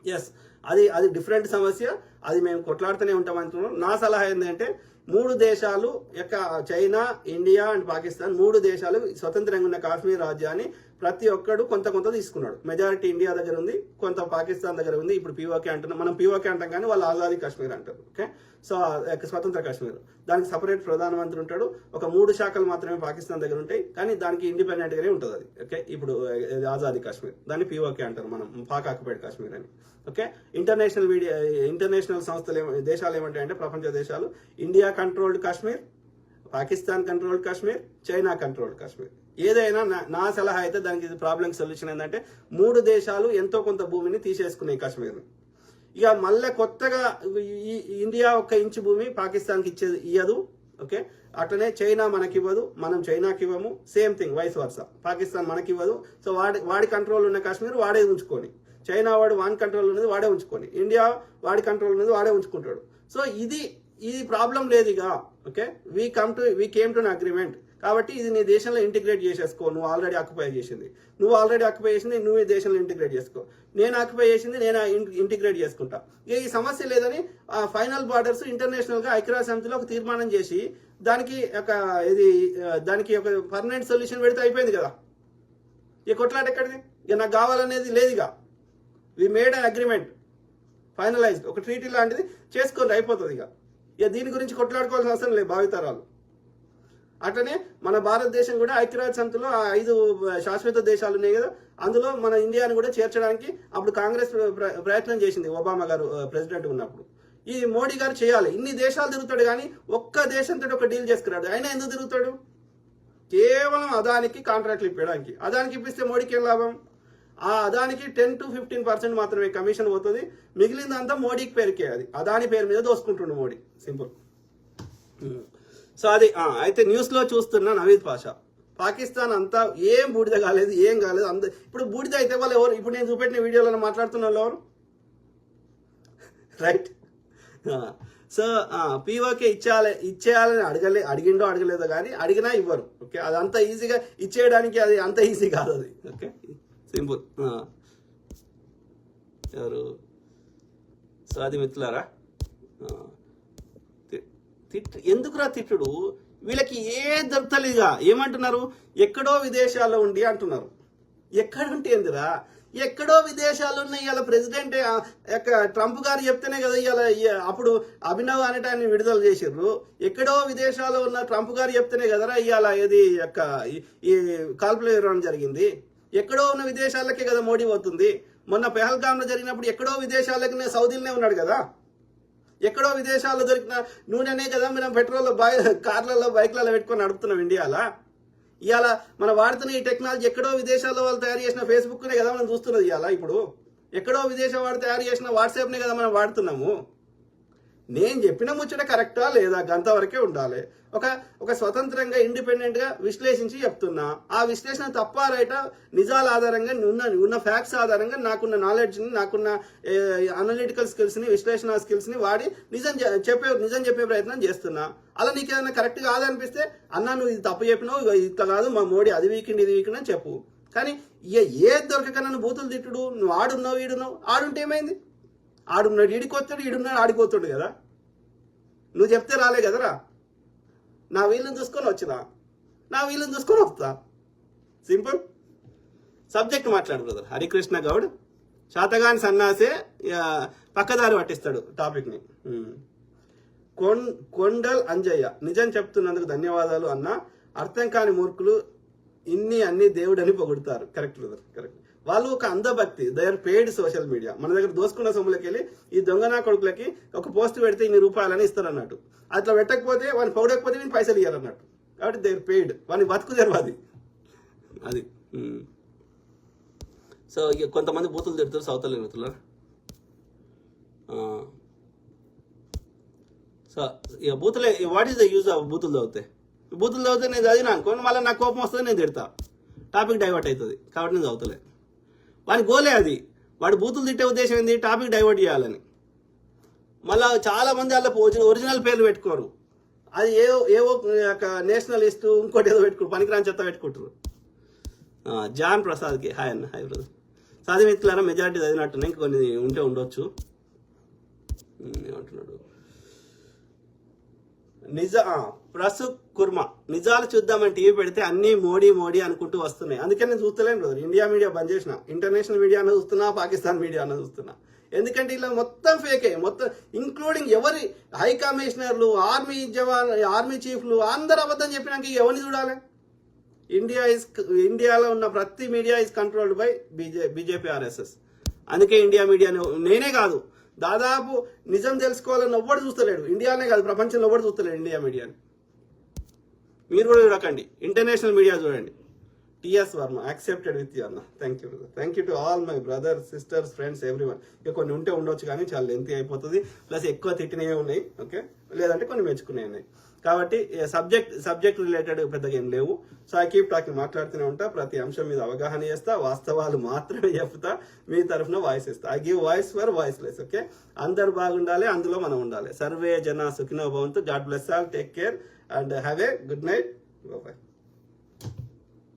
ఎస్, అది డిఫరెంట్ సమస్య, అది మేము కొట్లాడుతూనే ఉంటాం అంటున్నాం. నా సలహా ఏంటంటే 3 దేశాలు చైనా, ఇండియా అండ్ పాకిస్తాన్ 3 దేశాలు స్వతంత్రంగా ఉన్న కాశ్మీర్ రాజ్యాన్ని ప్రతి ఒక్కడు కొంత తీసుకున్నాడు. మెజారిటీ ఇండియా దగ్గర ఉంది, కొంత పాకిస్తాన్ దగ్గర ఉంది. ఇప్పుడు పీఓకే అంటున్నాం, మనం పీఓకే అంటాం కానీ వాళ్ళు ఆజాదీ కాశ్మీర్ అంటారు. ఓకే, సో స్వతంత్ర కాశ్మీర్, దానికి సపరేట్ ప్రధానమంత్రి ఉంటాడు. ఒక 3 శాఖలు మాత్రమే పాకిస్తాన్ దగ్గర ఉంటాయి, కానీ దానికి ఇండిపెండెంట్ గానే ఉంటుంది అది. ఓకే, ఇప్పుడు ఆజాదీ కాశ్మీర్, దాన్ని పీఓకే అంటారు మనం, పాక్ ఆక్యుపైడ్ కాశ్మీర్ అని. ఓకే, ఇంటర్నేషనల్ ఇంటర్నేషనల్ సంస్థలు దేశాలు ఏమంటాయంటే, ప్రపంచ దేశాలు, India controlled Kashmir, Pakistan controlled Kashmir, China controlled Kashmir. ఏదైనా నా సలహా అయితే దానికి ప్రాబ్లం సొల్యూషన్ ఏంటంటే 3 దేశాలు ఎంతో కొంత భూమిని తీసేసుకున్నాయి కాశ్మీర్ని. ఇక మళ్ళీ కొత్తగా ఇండియా 1 ఇంచు భూమి పాకిస్తాన్కి ఇయ్యదు. ఓకే, అట్లనే చైనా మనకి ఇవ్వదు, మనం చైనాకి ఇవ్వము. Same thing vice versa, Pakistan మనకి ఇవ్వదు. సో వాడి కంట్రోల్ ఉన్న కాశ్మీర్ వాడే ఉంచుకొని, చైనా వాడి కంట్రోల్ ఉన్నది వాడే ఉంచుకొని, ఇండియా వాడి కంట్రోల్ ఉన్నది వాడే ఉంచుకుంటాడు. సో ఇది ప్రాబ్లం లేదు ఇక. Okay, we came to an agreement. కాబట్టి ఇది నీ దేశంలో ఇంటిగ్రేట్ చేసేసుకో. నువ్వు ఆల్రెడీ ఆక్యుపై చేసింది నువ్వు ఈ దేశంలో ఇంటిగ్రేట్ చేసుకో. నేను ఆక్యుపై చేసింది నేను ఇంటిగ్రేట్ చేసుకుంటా. ఇక ఈ సమస్య లేదని ఫైనల్ బార్డర్స్ ఇంటర్నేషనల్ గా ఐక్యరాజ్య సమితిలో ఒక తీర్మానం చేసి దానికి ఒక పర్మనెంట్ సొల్యూషన్ పెడితే అయిపోయింది కదా. ఇక కొట్లాట ఎక్కడిది? ఇక నాకు కావాలనేది లేదు. ఇక we made an agreement, finalised, ఒక ట్రీటీ లాంటిది చేసుకొని అయిపోతుంది. ఇక దీని గురించి కొట్లాడుకోవాల్సిన అవసరం లేదు భావితరాలు. అట్లనే మన భారతదేశం కూడా ఐక్యరాజ్య సమితిలో 5 శాశ్వత దేశాలు ఉన్నాయి కదా, అందులో మన ఇండియాని కూడా చేర్చడానికి అప్పుడు కాంగ్రెస్ ప్రయత్నం చేసింది, ఒబామా గారు ప్రెసిడెంట్ ఉన్నప్పుడు. ఈ మోడీ గారు చేయాలి. ఇన్ని దేశాలు తిరుగుతాడు కానీ ఒక్క దేశంతో ఒక డీల్ చేసుకున్నాడు. ఆయన ఎందుకు తిరుగుతాడు? కేవలం అదానికి కాంట్రాక్ట్లు ఇప్పడానికి. అదానికి ఇప్పిస్తే మోడీకి ఏం లాభం? ఆ అదానికి 10 to 15% మాత్రమే కమిషన్ పోతుంది, మిగిలిందంతా మోడీకి పేరుకే. అది అదాని పేరు మీద దోసుకుంటుండు మోడీ, సింపుల్. సో అది అయితే న్యూస్ లో చూస్తున్నా నవీద్ పాషా, పాకిస్తాన్ అంతా ఏం బూడిద కాలేదు, ఏం కాలేదు. ఇప్పుడు బూడిద అయితే వాళ్ళు ఎవరు? ఇప్పుడు నేను చూపెట్టిన వీడియోలో మాట్లాడుతున్న వాళ్ళు ఎవరు? రైట్. సో పీఓకే ఇచ్చేయాలని అడిగిండో అడగలేదో కానీ అడిగినా ఇవ్వరు. ఓకే, అది అంత ఈజీగా ఇచ్చేయడానికి అది అంత ఈజీ కాదు అది. Okay, simple. ఎవరు? సో అది మిత్రులారా, ఎందుకురా తిట్టుడు? వీళ్ళకి ఏ దొరకలేదుగా. ఏమంటున్నారు? ఎక్కడో విదేశాల్లో ఉండి అంటున్నారు. ఎక్కడుంటే ఏందిరా? ఎక్కడో విదేశాల్లో ఉన్న ఇవాళ ప్రెసిడెంట్ ట్రంప్ గారు చెప్తేనే కదా ఇవాళ అప్పుడు అభినవ్ అనేటాన్ని విడుదల చేసిర్రు. ఎక్కడో విదేశాల్లో ఉన్న ట్రంప్ గారు చెప్తేనే కదరా ఇవాళ ఈ కాల్పులు ఇవ్వడం జరిగింది. ఎక్కడో ఉన్న విదేశాలకే కదా మోడీ పోతుంది. మొన్న పెహల్గామ్ లో జరిగినప్పుడు ఎక్కడో విదేశాలకి సౌదీలోనే ఉన్నాడు కదా. ఎక్కడో విదేశాల్లో దొరికిన నూనెనే కదా మనం పెట్రోల్ కార్లలో బైక్లలో పెట్టుకొని నడుపుతున్నాం ఇండియాలో. ఇవాళ మనం వాడుతున్న ఈ టెక్నాలజీ ఎక్కడో విదేశాల్లో వాళ్ళు తయారు చేసిన ఫేస్బుక్నే కదా మనం చూస్తున్నది. ఇవాళ ఇప్పుడు ఎక్కడో విదేశం వాడు తయారు చేసిన వాట్సాప్నే కదా మనం వాడుతున్నాము. నేను చెప్పిన ముచ్చట కరెక్టా లేదా అంతవరకే ఉండాలి. ఒక స్వతంత్రంగా ఇండిపెండెంట్ గా విశ్లేషించి చెప్తున్నా. ఆ విశ్లేషణ తప్ప రైటా నిజాల ఆధారంగా ఉన్న ఫ్యాక్ట్స్ ఆధారంగా నాకున్న నాలెడ్జ్ని, నాకున్న అనలిటికల్ స్కిల్స్ ని, విశ్లేషణ స్కిల్స్ ని వాడి నిజం చెప్పే ప్రయత్నం చేస్తున్నా. అలా నీకు ఏదైనా కరెక్ట్ కాదనిపిస్తే అన్నా నువ్వు ఇది తప్పు చెప్పినావు, ఇట్లా కాదు మా మోడీ అది వీకిండి ఇది వీకిండి అని చెప్పు. కానీ ఏది దొరకక నన్ను బూతులు తిట్టుడు, నువ్వు ఆడున్నావు ఈడున్నావు. ఆడుంటే ఏమైంది? ఆడున్నాడు ఈడికొస్తాడు, ఈడున్నాడు ఆడిపోతాడు కదా. నువ్వు చెప్తే రాలే కదరా. నా వీళ్ళని చూసుకొని వచ్చినా, నా వీళ్ళని చూసుకొని వస్తా. సింపుల్. సబ్జెక్ట్ మాట్లాడు బ్రదర్. హరికృష్ణ గౌడ్ శాతగాని సన్నాసే పక్కదారి పట్టిస్తాడు టాపిక్ని. కొండల్ అంజయ్య, నిజం చెప్తున్నందుకు ధన్యవాదాలు అన్న. అర్థం కాని మూర్ఖులు అన్ని దేవుడని పొగుడతారు. Correct brother, correct. వాళ్ళు ఒక అంధభక్తి, they are paid social media. మన దగ్గర దోసుకున్న సొమ్ములకి వెళ్ళి ఈ దొంగనా కొడుకులకి ఒక పోస్ట్ పెడితే ఇన్ని రూపాయలని ఇస్తారు అన్నట్టు. అట్లా పెట్టకపోతే వాడిని పొగడకపోతే వీని పైసలు ఇయ్యారు అన్నట్టు. కాబట్టి దే ఆర్ పెయిడ్. వాడిని బతుకు తెరవది అది. సో ఇక కొంతమంది బూతులు తిడతారు సౌత్ మిత్రులు. సో ఇక బూతులే, what is the use of బూతులు చదివితే నేను చదివినా అనుకోండి, మళ్ళీ నాకు కోపం వస్తుంది, నేను తిడతా, టాపిక్ డైవర్ట్ అవుతుంది. కాబట్టి నేను చదువుతలే. వాని గోలే అది. వాడు బూతులు తిట్టే ఉద్దేశం ఏంది? టాపిక్ డైవర్ట్ చేయాలని. మళ్ళీ చాలా మంది వాళ్ళ ఒరిజినల్ పేర్లు పెట్టుకోరు. అది ఏవో నేషనలిస్ట్ ఇంకోటి ఏదో పెట్టుకోరు, పనికిరాని చెత్త పెట్టుకుంటారు. జాన్ ప్రసాద్కి హాయ్ అన్న. Hi brother. చదివిట్లారా మెజారిటీ చదివినట్టున్నాయి, ఇంకొన్ని ఉంటే ఉండొచ్చు. ఏమంటున్నాడు? ప్రసుక్ కుర్మా, నిజాలు చూద్దామని టీవీ పెడితే అన్ని మోడీ అనుకుంటూ వస్తున్నాయి. అందుకని నేను చూస్తలేను బ్రదర్. ఇండియా మీడియా బంద్ చేసిన, ఇంటర్నేషనల్ మీడియా అన్న చూస్తున్నా, పాకిస్తాన్ మీడియా అన్న చూస్తున్నా. ఎందుకంటే ఇలా మొత్తం ఫేకే, మొత్తం ఇంక్లూడింగ్ ఎవరి హై కమిషనర్లు, ఆర్మీ చీఫ్లు అందరు అబద్ధం చెప్పినాక ఎవరిని చూడాలి? ఇండియాలో ఉన్న ప్రతి media is controlled by BJP RSS. అందుకే ఇండియా మీడియా, నేనే కాదు దాదాపు నిజం తెలుసుకోవాలని ఎవ్వడు చూస్తలేడు. ఇండియానే కాదు, ప్రపంచంలో ఎవ్వడు చూస్తలేడు ఇండియా మీడియాని. మీరు కూడా చూడకండి, ఇంటర్నేషనల్ మీడియా చూడండి. TS Varma accepted with you అన్న. Thank you to all my brothers, sisters, friends, everyone. ఇక కొన్ని ఉండొచ్చు కానీ చాలా లెంతీ అయిపోతుంది, ప్లస్ ఎక్కువ తిట్టినవి ఉన్నాయి, ఓకే, లేదంటే కొన్ని మెచ్చుకునే ఉన్నాయి. కాబట్టి సబ్జెక్ట్ రిలేటెడ్ పెద్దగా ఏం లేవు. సో ఐ కీప్ టాకింగ్, మాట్లాడుతూనే ఉంటా, ప్రతి అంశం మీద అవగాహన చేస్తా, వాస్తవాలు మాత్రమే చెప్తా, మీ తరఫున వాయిస్ ఇస్తా. I give voice for voiceless. Okay, అందరు బాగుండాలి, అందులో మనం ఉండాలి. సర్వే జన సుఖినో భవంతు. God bless all, take care and have a good night. Bye.